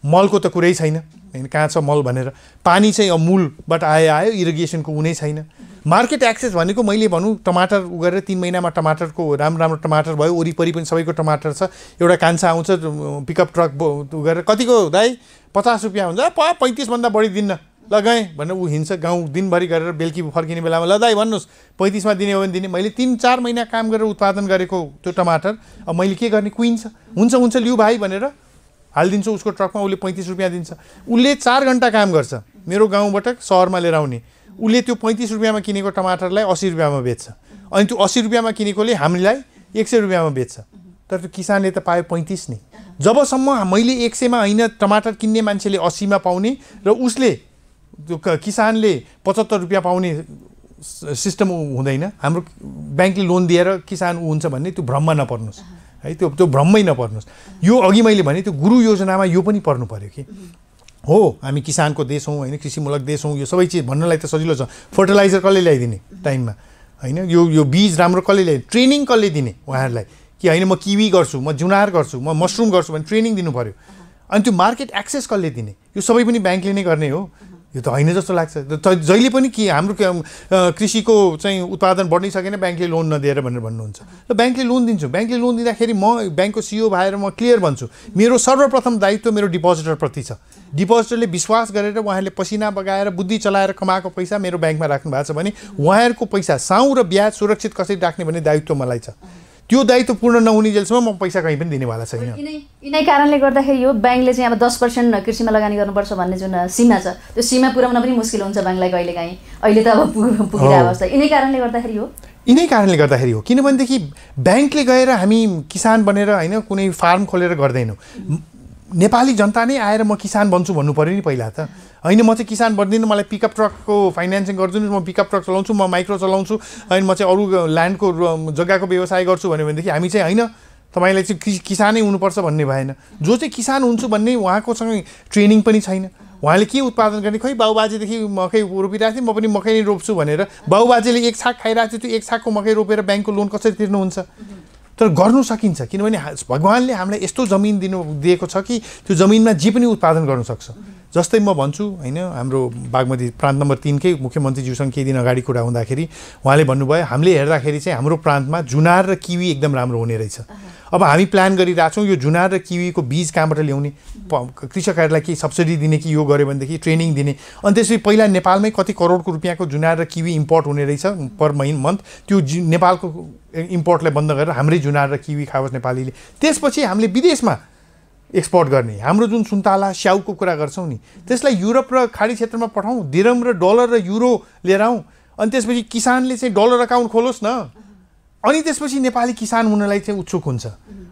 मलको त कुरै छैन होइन, कहाँ छ मल भनेर, पानी चाहिँ मूलबाट आयो, इरिगेसनको उनै छैन। मार्केट एक्सेस भनेको मैले भनौँ टमाटर गरेर 3 महिनामा टमाटरको राम्रो टमाटर भयो, वरिपरि पनि सबैको टमाटर छ। एउटा कान्छा आउँछ पिकअप ट्रक गरेर, कतिको दाइ 50 रुपियाँ हुन्छ, 35 भन्दा बढी दिन्न, ल गएँ भनेर ऊ हिँड्छ गाउँ दिनभरि गरेर, बेलुकी फर्किने बेलामा ल दाइ भन्नुहोस् 35 मा दिने हो भने दिने। मैले 3-4 महिना काम गरेर उत्पादन गरेको त्यो टमाटर अब मैले के गर्ने? कुहिन्छ, हुन्छ लिऊ भाइ भनेर हालिदिन्छु उसको ट्रकमा, उसले 35 रुपियाँ दिन्छ। उसले 4 घन्टा काम गर्छ मेरो गाउँबाट सहरमा लिएर आउने, उसले त्यो 35 रुपियाँमा किनेको टमाटरलाई 80 रुपियाँमा बेच्छ, अनि त्यो 80 रुपियाँमा किनेकोले हामीलाई 100 रुपियाँमा बेच्छ। तर त्यो किसानले त पायो 35 नै। जबसम्म मैले 100 मा होइन टमाटर किन्ने मान्छेले 80 मा पाउने र उसले त्यो किसानले 75 रुपियाँ पाउने सिस्टम हुँदैन। हाम्रो ब्याङ्कले लोन दिएर किसान हुन्छ भन्ने त्यो भ्रममा नपर्नुहोस् है, त्यो भ्रममै नपर्नुहोस्। यो अघि मैले भने त्यो गुरु योजनामा यो पनि पर्नु पर्यो कि हो हामी किसानको देश हौँ होइन, कृषिमूलक देश हौँ, यो सबै चिज भन्नलाई त सजिलो छ। फर्टिलाइजर कसले ल्याइदिने टाइममा होइन, यो बीज राम्रो कसले ल्याइदिने, ट्रेनिङ कसले दिने उहाँहरूलाई कि होइन म किवी गर्छु, म जुनार गर्छु, म मसरुम गर्छु भने ट्रेनिङ दिनु पर्यो। अनि त्यो मार्केट एक्सेस कसले दिने? यो सबै पनि ब्याङ्कले नै गर्ने हो? यो त होइन जस्तो लाग्छ। जहिले पनि कि हाम्रो कृषिको चाहिँ उत्पादन बढ्नै सकेन ब्याङ्कले लोन नदिएर भनेर भन्नुहुन्छ। र ब्याङ्कले लोन दिन्छु, ब्याङ्कले लोन दिँदाखेरि म ब्याङ्कको सिइओ भएर म क्लियर भन्छु, मेरो सर्वप्रथम दायित्व मेरो डिपोजिटरप्रति छ। डिपोजिटरले विश्वास गरेर उहाँहरूले पसिना बगाएर बुद्धि चलाएर कमाएको पैसा मेरो ब्याङ्कमा राख्नु भएको छ भने उहाँहरूको पैसा साउँ र ब्याज सुरक्षित कसरी राख्ने भन्ने दायित्व मलाई छ। त्यो दायित्व पूर्ण नहुने जेलसम्म म पैसा कहीँ पनि दिनेवाला छैन। यिनै कारणले गर्दाखेरि यो ब्याङ्कले चाहिँ अब 10% कृषिमा लगानी गर्नुपर्छ भन्ने जुन सीमा छ त्यो सीमा पुर्याउन पनि मुस्किल हुन्छ ब्याङ्कलाई कहिलेकाहीँ। अहिले त अब पुगिरहेको अवस्था यिनै कारणले गर्दाखेरि हो। यिनै कारणले गर्दाखेरि हो, किनभनेदेखि ब्याङ्कले गएर हामी किसान बनेर होइन कुनै फार्म खोलेर गर्दैनौँ। नेपाली जनता नै आएर म किसान बन्छु भन्नु पऱ्यो नि पहिला त। होइन म चाहिँ किसान बन्दिनँ, मलाई पिकअप ट्रकको फाइनेन्सिङ गरिदिनुहोस्, म पिकअप ट्रक चलाउँछु, म माइक्रो चलाउँछु, अनि म चाहिँ अरू ल्यान्डको जग्गाको व्यवसाय गर्छु भनेदेखि हामी चाहिँ होइन तपाईँलाई चाहिँ किसानै हुनुपर्छ भन्ने भएन। जो चाहिँ किसान हुन्छु भन्ने उहाँकोसँग ट्रेनिङ पनि छैन। उहाँले के उत्पादन गर्ने, खै बाबुबाजेदेखि मकै रोपिरहेको थिएँ म पनि मकै नै रोप्छु भनेर बाबुबाजेले 1 छाक खाइरहेको थियो, त्यो 1 छाकको मकै रोपेर ब्याङ्कको लोन कसरी तिर्नुहुन्छ? तर गर्नु सकिन्छ, किनभने भगवान्ले हामीलाई यस्तो जमिन दिएको छ कि त्यो जमिनमा जे पनि उत्पादन गर्न सक्छ। जस्तै म भन्छु हैन, हाम्रो बागमती प्रान्त नम्बर 3 कै मुख्यमन्त्रीज्यूसँग केही दिन अगाडि कुरा हुँदाखेरि उहाँले भन्नुभयो हामीले हेर्दाखेरि चाहिँ हाम्रो प्रान्तमा जुनार र किवी एकदम राम्रो हुने रहेछ। अब हामी प्लान गरिरहेछौँ यो जुनार र किवीको बीज कहाँबाट ल्याउने, कृषकहरूलाई के सब्सिडी दिने कि यो गऱ्यो भनेदेखि ट्रेनिङ दिने, अनि त्यसपछि पहिला नेपालमै कति करोडको रुपियाँको जुनार र किवी इम्पोर्ट हुने रहेछ पर मन्थ, त्यो नेपालको इम्पोर्टलाई बन्द गरेर हाम्रै जुनार र किवी खाओस् नेपालीले, त्यसपछि हामीले विदेशमा एक्सपोर्ट गर्ने। हाम्रो जुन सुन्तला स्याउको कुरा गर्छौँ नि त्यसलाई युरोप र खाडी क्षेत्रमा पठाउँ, दिरम र डलर र युरो लिएर आउँ, अनि त्यसपछि किसानले चाहिँ डलर अकाउन्ट खोलोस् न, अनि त्यसपछि नेपाली किसान हुनलाई चाहिँ उत्सुक हुन्छ।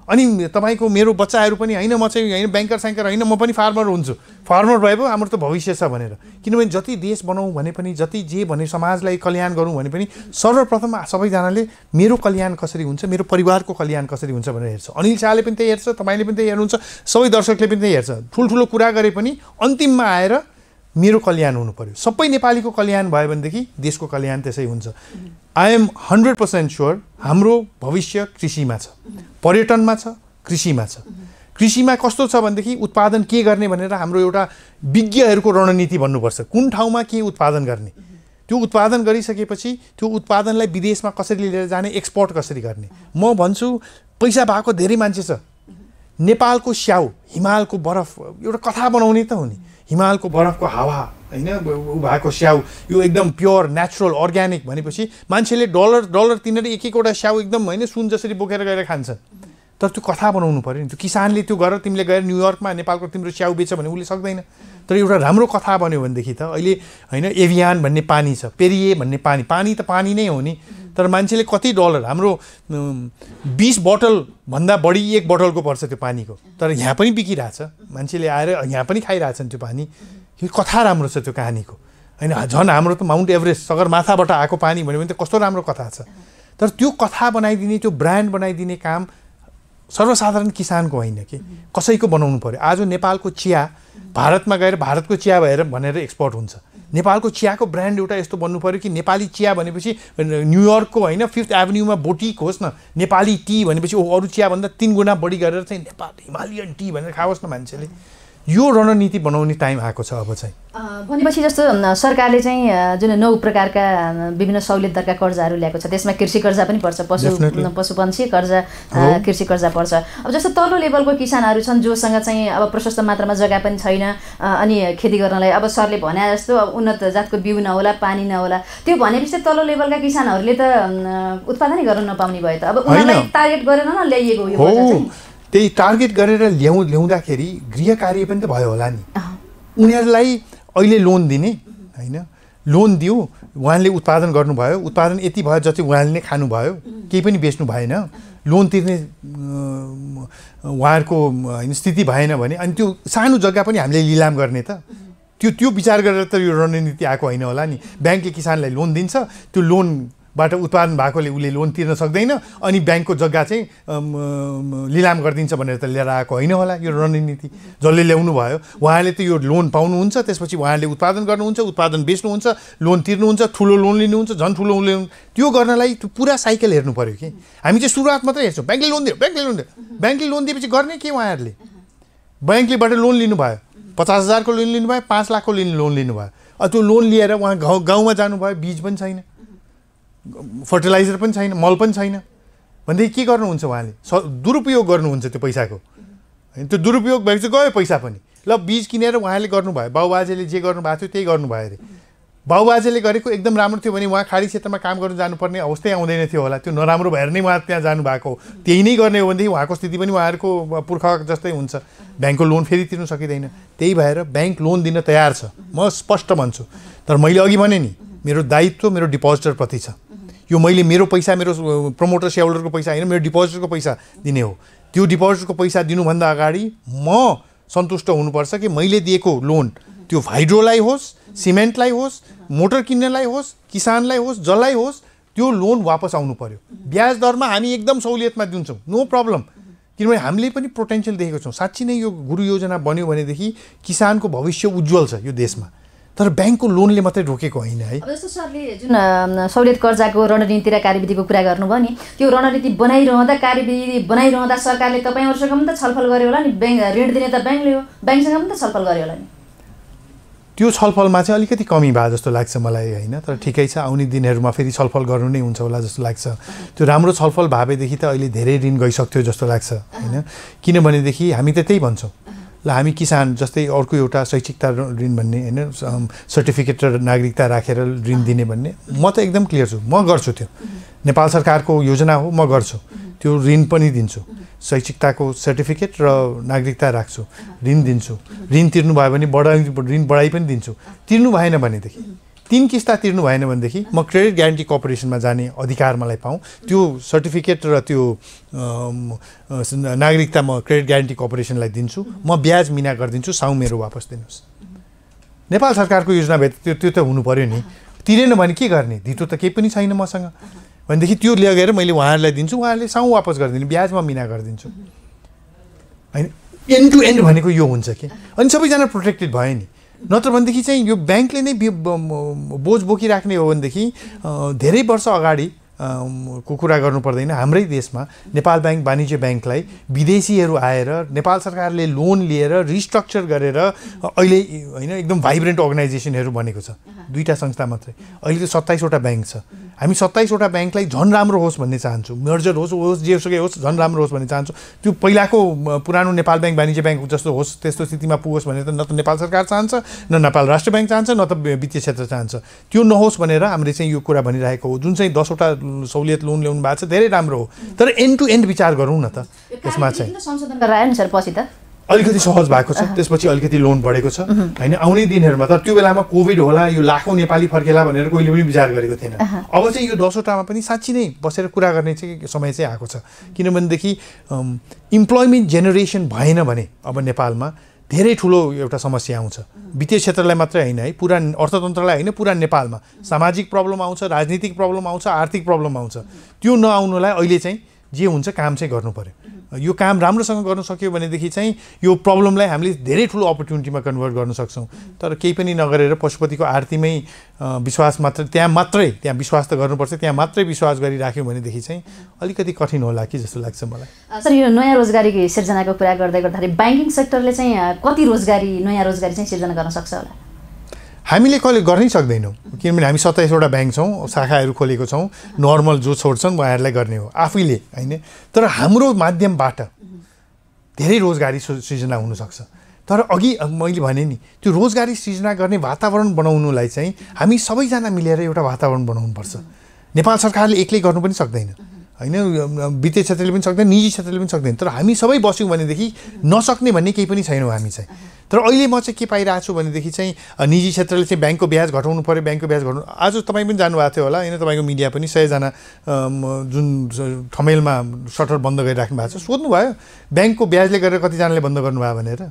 अनि तपाईँको मेरो बच्चाहरू पनि हैन म चाहिँ हैन ब्याङ्कर स्याङ्कर हैन म पनि फार्मर हुन्छु, फार्मर भए पो हाम्रो त भविष्य छ भनेर। किनभने जति देश बनाऊँ भने पनि, जति जे भने समाजलाई कल्याण गरौँ भने पनि सर्वप्रथम सबैजनाले मेरो कल्याण कसरी हुन्छ, मेरो परिवारको कल्याण कसरी हुन्छ भनेर हेर्छ। अनिल शाहले पनि त्यही हेर्छ, तपाईँले पनि त्यही हेर्नुहुन्छ, सबै दर्शकले पनि त्यही हेर्छ। ठुल्ठुलो कुरा गरे पनि अन्तिममा आएर मेरो कल्याण हुनु पर्यो, सबै नेपालीको कल्याण भयो भनेदेखि देशको कल्याण त्यसै हुन्छ। आई एम 100% स्योर हाम्रो भविष्य कृषिमा छ, पर्यटनमा छ, कृषिमा छ। कृषिमा कस्तो छ भनेदेखि उत्पादन के गर्ने भनेर हाम्रो एउटा विज्ञहरूको रणनीति भन्नुपर्छ, कुन ठाउँमा के उत्पादन गर्ने, त्यो उत्पादन गरिसकेपछि त्यो उत्पादनलाई विदेशमा कसरी लिएर जाने, एक्सपोर्ट कसरी गर्ने। म भन्छु पैसा भएको धेरै मान्छे छ, नेपालको स्याउ, हिमालको बरफ, एउटा कथा बनाउने त हो नि, हिमालको बरफको हावा हैन भएको स्याउ, यो एकदम प्योर नेचुरल अर्ग्यानिक भनेपछि मान्छेले डलर तिनेर एक एकवटा स्याउ एकदम हैन सुन जसरी बोकेर गएर खान्छन्। तर त्यो कथा बनाउनु पर्यो नि, त्यो किसानले त्यो गरेर तिमीले गएर न्युयोर्कमा नेपालको तिम्रो स्याउ बेच भने उसले सक्दैन। तर एउटा राम्रो कथा बन्यो भनेदेखि त अहिले हैन एभियान भन्ने पानी छ, पेरिए भन्ने पानी त पानी नै हो नि, तर मान्छेले कति डलर, हाम्रो 20 बोतल भन्दा बढी 1 बोतलको पर्छ त्यो पानीको, तर यहाँ पनि बिकिरहेछ, मान्छेले आएर यहाँ पनि खाइरहेछन् त्यो पानी। यो कथा राम्रो छ त्यो कहानीको हैन। झन् हाम्रो त माउन्ट एभरेस्ट सगरमाथाबाट आएको पानी भन्यो भने त कस्तो राम्रो कथा छ। तर त्यो कथा बनाइदिने, त्यो ब्रान्ड बनाइदिने काम सर्वसाधारण किसानको होइन कि कसैको बनाउनु पर्यो। आज नेपालको चिया भारतमा गएर भारतको चिया भएर भनेर एक्सपोर्ट हुन्छ। नेपालको चियाको ब्रान्ड एउटा यस्तो बन्नु पर्यो कि नेपाली चिया भनेपछि न्युयोर्कको होइन 5th एभेन्यूमा बोटिक होस् न, नेपाली टी भनेपछि अरू चियाभन्दा 3 गुणा बढी गरेर चाहिँ नेपाल हिमालयन टी भनेर खाओस् न मान्छेले। यो रणनीति बनाउने टाइम आएको छ अब चाहिँ। भनेपछि जस्तो सरकारले चाहिँ जुन 9 प्रकारका विभिन्न सहुलियतदरका कर्जाहरू ल्याएको छ, त्यसमा कृषि कर्जा पनि पर्छ, पशुपन्छी कर्जा, कृषि कर्जा पर्छ। अब जस्तो तल्लो लेभलको किसानहरू छन् जोसँग चाहिँ अब प्रशस्त मात्रामा जग्गा पनि छैन, अनि खेती गर्नलाई अब सरले भने जस्तो उन्नत जातको बिउ नहोला, पानी नहोला, त्यो भनेपछि तल्लो लेभलका किसानहरूले त उत्पादनै गर्न नपाउने भयो त। अब उनीहरूलाई टार्गेट गरेर न ल्याइएको हो यो कर्जा चाहिँ। त्यही टार्गेट गरेर ल्याउँदाखेरि गृह कार्य पनि त भयो होला नि। उनीहरूलाई अहिले लोन दिने हैन, लोन दियो, उहाँले उत्पादन गर्नुभयो, उत्पादन यति भयो जति उहाँले नै खानुभयो, केही पनि बेच्नु भएन, लोन तिर्ने उहाँहरूको हैन स्थिति भएन भने अनि त्यो सानो जग्गा पनि हामीले लिलाम गर्ने त, त्यो विचार गरेर त यो रणनीति आएको होइन होला नि। ब्याङ्कले किसानलाई लोन दिन्छ, त्यो लोनबाट उत्पादन भएकोले उसले लोन तिर्न सक्दैन, अनि ब्याङ्कको जग्गा चाहिँ लिलाम गरिदिन्छ भनेर त लिएर आएको होइन होला यो रणनीति। जसले ल्याउनु भयो उहाँले त यो लोन पाउनुहुन्छ, त्यसपछि उहाँले उत्पादन गर्नुहुन्छ, उत्पादन बेच्नुहुन्छ, लोन तिर्नुहुन्छ, ठुलो लोन लिनुहुन्छ, झन् ठुलो लोन, त्यो गर्नलाई त्यो पुरा साइकल हेर्नु पर्यो कि। हामी चाहिँ सुरुवात मात्रै हेर्छौँ, ब्याङ्कले लोन दियो, ब्याङ्कले लोन दिएपछि गर्ने के उहाँहरूले? ब्याङ्कलेबाट लोन लिनुभयो, 50,000 को लोन लिनुभयो, 5 लाख को लोन लिनुभयो, त्यो लोन लिएर उहाँ गाउँमा जानुभयो, बीज पनि छैन, फर्टिलाइजर पनि छैन, मल पनि छैन भनेदेखि के गर्नुहुन्छ उहाँले? दुरुपयोग गर्नुहुन्छ त्यो पैसाको। त्यो दुरुपयोग भएपछि गयो पैसा पनि। ल बीज किनेर उहाँले गर्नुभयो, बाउबाजेले जे गर्नुभएको थियो त्यही गर्नुभयो अरे। बाउबाजेले गरेको एकदम राम्रो थियो भने उहाँ खाडी क्षेत्रमा काम गर्न जानुपर्ने अवस्थै आउँदैन थियो होला, त्यो नराम्रो भएर नै उहाँ त्यहाँ जानुभएको। त्यही नै गर्ने हो भनेदेखि उहाँको स्थिति पनि उहाँहरूको पुर्खा जस्तै हुन्छ, ब्याङ्कको लोन फेरि तिर्नु सकिँदैन। त्यही भएर ब्याङ्क लोन दिन तयार छ, म स्पष्ट भन्छु। तर मैले अघि भने नि मेरो दायित्व मेरो डिपोजिटरप्रति छ। यो मैले मेरो पैसा, मेरो प्रमोटर सेयरहोल्डरको पैसा होइन, मेरो डिपोजिटरको पैसा दिने हो। त्यो डिपोजिटरको पैसा दिनुभन्दा अगाडि म सन्तुष्ट हुनुपर्छ कि मैले दिएको लोन त्यो हाइड्रोलाई होस्, सिमेन्टलाई होस्, मोटर किन्नलाई होस्, किसानलाई होस्, जसलाई होस्, त्यो लोन वापस आउनु पर्यो। ब्याज दरमा हामी एकदम सहुलियतमा दिन्छौँ, नो प्रब्लम, किनभने हामीले पनि पोटेन्सियल देखेको छौँ। साँच्ची नै यो गुरु योजना बन्यो भनेदेखि किसानको भविष्य उज्जवल छ यो देशमा। तर ब्याङ्कको लोनले मात्रै रोकेको होइन है। अब जस्तो सरले जुन सहुलियत कर्जाको रणनीति र कार्यविधिको कुरा गर्नुभयो नि, त्यो रणनीति बनाइरहँदा, कार्यविधि बनाइरहँदा सरकारले तपाईँहरूसँग पनि त छलफल गर्यो होला नि, ऋण दिने त ब्याङ्कले हो, ब्याङ्कसँग पनि त छलफल गर्यो होला नि। त्यो छलफलमा चाहिँ अलिकति कमी भए जस्तो लाग्छ मलाई होइन। तर ठिकै छ, आउने दिनहरूमा फेरि छलफल गर्नु नै हुन्छ होला जस्तो लाग्छ। त्यो राम्रो छलफल भएदेखि त अहिले धेरै ऋण गइसक्थ्यो जस्तो लाग्छ होइन। किनभनेदेखि हामी त त्यही भन्छौँ, ल हामी किसान जस्तै अर्को एउटा शैक्षिकता ऋण भन्ने होइन, सर्टिफिकेट र नागरिकता राखेर ऋण दिने भन्ने, म त एकदम क्लियर छु, म गर्छु। त्यो नेपाल सरकारको योजना हो, म गर्छु। त्यो ऋण पनि दिन्छु, शैक्षिकताको सर्टिफिकेट र नागरिकता राख्छु, ऋण दिन्छु। ऋण तिर्नु भयो भने ऋण बढाइ पनि दिन्छु। तिर्नु भएन भनेदेखि 3 किस्ता तिर्नु भएन भनेदेखि म क्रेडिट ग्यारेन्टी कर्पोरेसनमा जाने अधिकार मलाई पाऊँ। त्यो सर्टिफिकेट र त्यो नागरिकता म क्रेडिट ग्यारेन्टी कर्पोरेसनलाई दिन्छु, म ब्याज मिना गरिदिन्छु, साउ मेरो वापस दिनुहोस्। नेपाल सरकारको योजना भए त्यो त हुनु पर्यो नि। तिरेन भने के गर्ने, धितो त केही पनि छैन मसँग भनेदेखि त्यो लगेर मैले उहाँहरूलाई दिन्छु, उहाँहरूले साउ वापस गरिदिनु, ब्याजमा मिना गरिदिन्छु होइन। एन्ड टु एन्ड भनेको यो हुन्छ कि, अनि सबैजना प्रोटेक्टेड भयो नि। नत्र भनेदेखि चाहिँ यो ब्याङ्कले नै बोझ बोकिराख्ने हो भनेदेखि धेरै वर्ष अगाडि को कुरा गर्नु पर्दैन। हाम्रै देशमा नेपाल ब्याङ्क वाणिज्य ब्याङ्कलाई विदेशीहरू आएर नेपाल सरकारले लोन लिएर रिस्ट्रक्चर गरेर अहिले होइन एकदम भाइब्रेन्ट अर्गनाइजेसनहरू बनेको छ। 2टा संस्था मात्रै, अहिले त 27वटा ब्याङ्क छ। हामी 27वटा ब्याङ्कलाई झन् राम्रो होस् भन्ने चाहन्छौँ, मर्जर होस् जेसुकै होस् झन् राम्रो होस् भन्ने चाहन्छौँ। त्यो पहिलाको पुरानो नेपाल ब्याङ्क वाणिज्य ब्याङ्क जस्तो होस् त्यस्तो स्थितिमा पुगोस् भनेर त न त नेपाल सरकार चाहन्छ, न नेपाल राष्ट्र ब्याङ्क चाहन्छ, न त वित्तीय क्षेत्र चाहन्छ। त्यो नहोस् भनेर हामीले चाहिँ यो कुरा भनिरहेको हो। जुन चाहिँ 10वटा सहुलियत लोन ल्याउनु भएको छ धेरै राम्रो हो, तर एन्ड टु एन्ड विचार गरौँ न त। यसमा चाहिँ संशोधन गरेर आयो नि सर, पछि त अलिकति सहज भएको छ, त्यसपछि अलिकति लोन बढेको छ होइन। आउने दिनहरूमा त त्यो बेलामा कोभिड होला, यो लाखौँ नेपाली फर्केला भनेर कोहीले पनि विचार गरेको थिएन। अब चाहिँ यो 10वटामा पनि साँच्ची नै बसेर कुरा गर्ने चाहिँ समय चाहिँ आएको छ। किनभनेदेखि इम्प्लोइमेन्ट जेनेरेसन भएन भने अब नेपालमा धेरै ठुलो एउटा समस्या आउँछ। वित्तीय क्षेत्रलाई मात्रै होइन है, पुरा अर्थतन्त्रलाई होइन, पुरा नेपालमा सामाजिक प्रब्लम आउँछ, राजनीतिक प्रब्लम आउँछ, आर्थिक प्रब्लम आउँछ। त्यो नआउनुलाई अहिले चाहिँ जे हुन्छ काम चाहिँ गर्नु पर्यो। यो काम राम्रोसँग गर्न सक्यो भनेदेखि चाहिँ यो प्रब्लमलाई हामीले धेरै ठुलो अपर्च्युनिटीमा कन्भर्ट गर्न सक्छौँ। तर केही पनि नगरेर पशुपतिको आरतीमै विश्वास मात्र, त्यहाँ विश्वास त गर्नुपर्छ, त्यहाँ मात्रै विश्वास गरिराख्यौँ भनेदेखि चाहिँ अलिकति कठिन होला कि जस्तो लाग्छ मलाई। सर, यो नयाँ रोजगारीको सिर्जनाको कुरा गर्दै गर्दाखेरि ब्याङ्किङ सेक्टरले चाहिँ कति नयाँ रोजगारी चाहिँ सिर्जना गर्न सक्छ होला? हामीले कहिले गर्नै सक्दैनौँ, किनभने हामी 27वटा ब्याङ्क छौँ, शाखाहरू खोलेको छौँ। नर्मल जो छोड्छन् उहाँहरूलाई गर्ने हो आफैले होइन। तर हाम्रो माध्यमबाट धेरै रोजगारी सृजना हुनसक्छ। तर अघि मैले भने नि, त्यो रोजगारी सृजना गर्ने वातावरण बनाउनुलाई चाहिँ हामी सबैजना मिलेर एउटा वातावरण बनाउनुपर्छ। नेपाल सरकारले एक्लै गर्नु पनि सक्दैन होइन, वित्तीय क्षेत्रले पनि सक्दैन, निजी क्षेत्रले पनि सक्दैन। तर हामी सबै बस्यौँ भनेदेखि नसक्ने भन्ने केही पनि छैनौँ हामी चाहिँ। तर अहिले म चाहिँ के पाइरहेको छु भनेदेखि चाहिँ निजी क्षेत्रले चाहिँ ब्याङ्कको ब्याज घटाउनु पऱ्यो, ब्याङ्कको ब्याज घटाउनु। आज तपाईँ पनि जानुभएको थियो होला होइन, तपाईँको मिडिया पनि 100जना जुन ठमेलमा सटर बन्द गरिराख्नु भएको छ, सोध्नुभयो ब्याङ्कको ब्याजले गरेर कतिजनाले बन्द गर्नुभयो भनेर?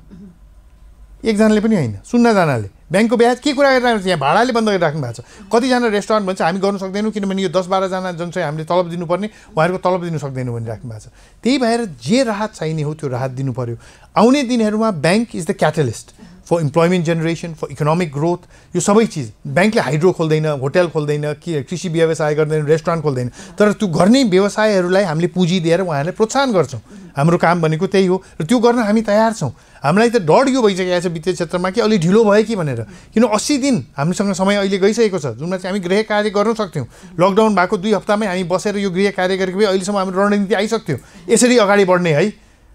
एकजनाले पनि होइन, 0जनाले। ब्याङ्कको ब्याज के कुरा गरिरहेको छ, यहाँ भाडाले बन्द गरिराख्नु भएको छ। कतिजना रेस्टुरेन्ट भन्छ हामी गर्नु सक्दैनौँ किनभने यो 10-12जना जुन चाहिँ हामीले तलब दिनुपर्ने उहाँहरूको तलब दिनु सक्दैनौँ भनिराख्नु भएको छ। त्यही भएर जे राहत चाहिने हो त्यो राहत दिनु पर्यो। आउने दिनहरूमा bank is the catalyst for employment generation, for economic growth. यो सबै चिज ब्याङ्कले हाइड्रो खोल्दैन, होटल खोल्दैन, कृषि व्यवसाय गर्दैन, रेस्टुरेन्ट खोल्दैन। तर त्यो गर्ने व्यवसायहरूलाई हामीले पुँजी दिएर उहाँहरूलाई प्रोत्साहन गर्छौँ। हाम्रो काम भनेको त्यही हो र त्यो गर्न हामी तयार छौँ। हामीलाई त डर यो भइसकेको छ वित्तीय क्षेत्रमा कि अलि ढिलो भयो कि भनेर, किन 80 दिन हामीसँग समय अहिले गइसकेको छ जुनमा चाहिँ हामी गृह कार्य गर्न सक्थ्यौँ। लकडाउन भएको 2 हप्तामै हामी बसेर यो गृह कार्य गरेको भए अहिलेसम्म हाम्रो रणनीति आइसक्थ्यो। यसरी अगाडि बढ्ने है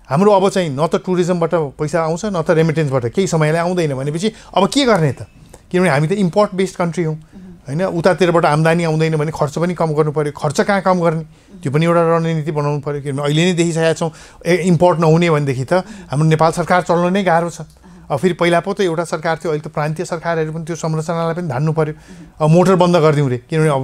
हाम्रो अब चाहिँ न त टुरिज्मबाट पैसा आउँछ न त रेमिटेन्सबाट, केही समयलाई आउँदैन भनेपछि अब के गर्ने त? किनभने हामी त इम्पोर्ट बेस्ड कन्ट्री हौँ होइन, उतातिरबाट आम्दानी आउँदैन भने खर्च पनि कम गर्नु पऱ्यो। खर्च कहाँ कम गर्ने त्यो पनि एउटा रणनीति बनाउनु पऱ्यो। किनभने अहिले नै देखिसकेका छौँ इम्पोर्ट नहुने भनेदेखि त हाम्रो नेपाल सरकार चल्न नै गाह्रो छ। अब फेरि पहिला पो त एउटा सरकार थियो, अहिले त प्रान्तीय सरकारहरू पनि त्यो संरचनालाई पनि धान्नु पऱ्यो। अब मोटर बन्द गरिदिउँ रे, किनभने अब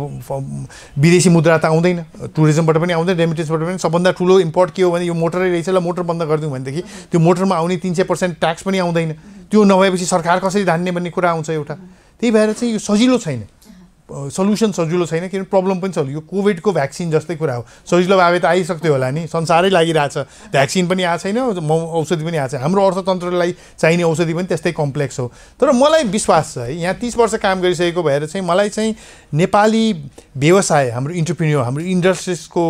विदेशी मुद्रा त आउँदैन, टुरिज्मबाट पनि आउँदैन, रेमिटेन्सबाट पनि। सबभन्दा ठुलो इम्पोर्ट के हो भने यो मोटरै रहेछ, ल मोटर बन्द गरिदिउँ भनेदेखि त्यो मोटरमा आउने 300% ट्याक्स पनि आउँदैन। त्यो नभएपछि सरकार कसरी धान्ने भन्ने कुरा आउँछ एउटा। त्यही भएर चाहिँ यो सजिलो छैन। सल्युसन सजिलो छैन, किनभने प्रब्लम पनि छ। यो कोभिडको भ्याक्सिन जस्तै कुरा हो, सजिलो भावे त आइसक्थ्यो होला नि, संसारै लागिरहेछ, भ्याक्सिन पनि आएको छैन, औषधि पनि आएको छैन। हाम्रो अर्थतन्त्रलाई चाहिने औषधि पनि त्यस्तै कम्प्लेक्स हो। तर मलाई विश्वास छ है, यहाँ 30 वर्ष काम गरिसकेको भएर चाहिँ मलाई चाहिँ नेपाली व्यवसाय, हाम्रो इन्टरप्रेन्योर, हाम्रो इन्डस्ट्रिजको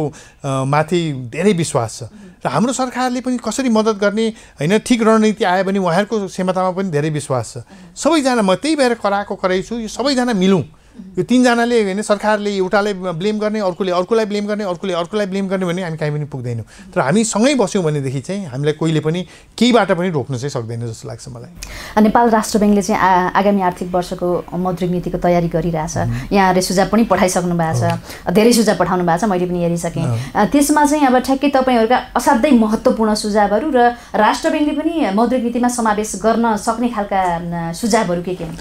माथि धेरै विश्वास छ। र हाम्रो सरकारले पनि कसरी मद्दत गर्ने होइन, ठिक रणनीति आयो भने उहाँहरूको क्षमतामा पनि धेरै विश्वास छ। सबैजना, म त्यही भएर कराएको छु, यो सबैजना मिलौँ। यो तीनजनाले होइन, सरकारले एउटाले ब्लेम गर्ने, अर्कोलाई ब्लेम गर्ने, अर्कोलाई ब्लेम गर्ने भने हामी कहीँ पनि पुग्दैनौँ। तर हामी सँगै बस्यौँ भनेदेखि चाहिँ हामीलाई कोहीले पनि केहीबाट पनि रोक्न चाहिँ सक्दैन जस्तो लाग्छ मलाई। नेपाल राष्ट्र ब्याङ्कले चाहिँ आगामी आर्थिक वर्षको मौद्रिक नीतिको तयारी गरिरहेछ। यहाँले सुझाव पनि पठाइसक्नु भएको छ, धेरै सुझाव पठाउनु भएको छ, मैले पनि हेरिसकेँ। त्यसमा चाहिँ अब ठ्याक्कै तपाईँहरूका असाध्यै महत्त्वपूर्ण सुझावहरू र राष्ट्र ब्याङ्कले पनि मौद्रिक नीतिमा समावेश गर्न सक्ने खालका सुझावहरू के हुन्?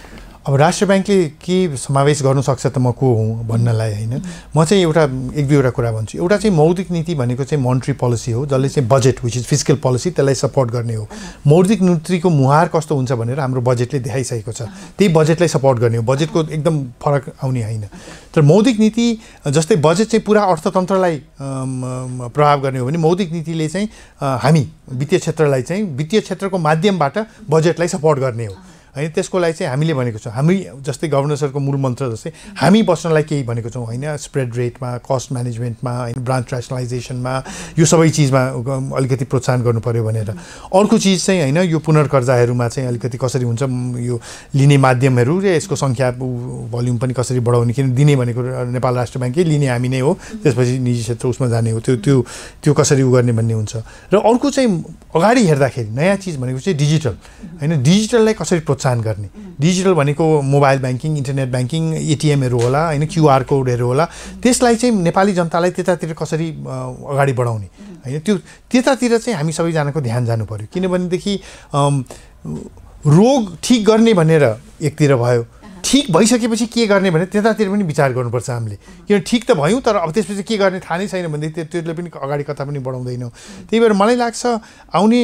अब राष्ट्र ब्याङ्कले के समावेश गर्नु सक्छ त म को हुँ भन्नलाई होइन, म चाहिँ एक दुईवटा कुरा भन्छु। एउटा चाहिँ मौद्रिक नीति भनेको चाहिँ मोनेटरी पोलिसी हो, जसले चाहिँ budget which is fiscal policy, त्यसलाई सपोर्ट गर्ने हो। मौद्रिक नीतिको मुहार कस्तो हुन्छ भनेर हाम्रो बजेटले देखाइसकेको छ, त्यही बजेटलाई सपोर्ट गर्ने हो, बजेटको एकदम फरक आउने होइन। तर मौद्रिक नीति जस्तै बजेट चाहिँ पुरा अर्थतन्त्रलाई प्रभाव गर्ने हो भने मौद्रिक नीतिले चाहिँ हामी वित्तीय क्षेत्रलाई चाहिँ वित्तीय क्षेत्रको माध्यमबाट बजेटलाई सपोर्ट गर्ने हो होइन। त्यसको लागि चाहिँ हामीले भनेको छौँ, हामी जस्तै गभर्नर सरको मूल मन्त्र जस्तै हामी बस्नलाई केही भनेको छौँ होइन, स्प्रेड रेटमा, कस्ट म्यानेजमेन्टमा होइन, ब्रान्च ऱ्यासनलाइजेसनमा, यो सबै चिजमा अलिकति प्रोत्साहन गर्नु पऱ्यो भनेर। अर्को चिज चाहिँ होइन, यो पुनर्कर्जाहरूमा चाहिँ अलिकति कसरी हुन्छ, यो लिने माध्यमहरू र यसको सङ्ख्या भोल्युम पनि कसरी बढाउने, किन दिने भनेको नेपाल राष्ट्र ब्याङ्कले, लिने हामी नै हो, त्यसपछि निजी क्षेत्र उसमा जाने हो, त्यो कसरी गर्ने भन्ने हुन्छ। र अर्को चाहिँ अगाडि हेर्दाखेरि नयाँ चिज भनेको चाहिँ डिजिटल होइन, डिजिटललाई कसरी प्रोत्साहन गर्ने। डिजिटल भनेको मोबाइल ब्याङ्किङ, इन्टरनेट ब्याङ्किङ, एटिएमहरू होला होइन, क्युआर कोडहरू होला, त्यसलाई चाहिँ नेपाली जनतालाई त्यतातिर कसरी अगाडि बढाउने होइन, त्यतातिर चाहिँ हामी सबैजनाको ध्यान जानु पऱ्यो। किनभनेदेखि रोग ठिक गर्ने भनेर एकतिर भयो, ठिक भइसकेपछि के गर्ने भने त्यतातिर पनि विचार गर्नुपर्छ हामीले। किन ठिक त भयौँ तर अब त्यसपछि के गर्ने थाहा नै छैन भनेदेखि त्यसले पनि अगाडि कता पनि बढाउँदैनौँ। त्यही भएर मलाई लाग्छ आउने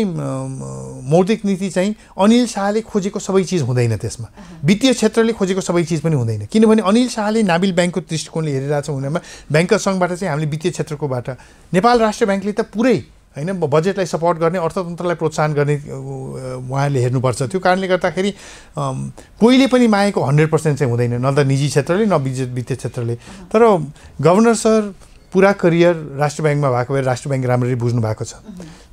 मौद्रिक नीति चाहिँ अनिल शाहले खोजेको सबै चिज हुँदैन, त्यसमा वित्तीय क्षेत्रले खोजेको सबै चिज पनि हुँदैन। किनभने अनिल शाहले नाबिल ब्याङ्कको दृष्टिकोणले हेरिरहेको छ हुनेमा ब्याङ्कर सङ्घबाट चाहिँ हामीले वित्तीय क्षेत्रकोबाट नेपाल राष्ट्र ब्याङ्कले त पुरै होइन बजेटलाई सपोर्ट गर्ने, अर्थतन्त्रलाई प्रोत्साहन गर्ने उहाँहरूले हेर्नुपर्छ। त्यो कारणले गर्दाखेरि कोहीले पनि मागेको 100% चाहिँ हुँदैन, न त निजी क्षेत्रले न वित्तीय क्षेत्रले। तर गभर्नर सर पुरा करियर राष्ट्र ब्याङ्कमा भएको भएर राष्ट्र ब्याङ्क राम्ररी बुझ्नु भएको छ।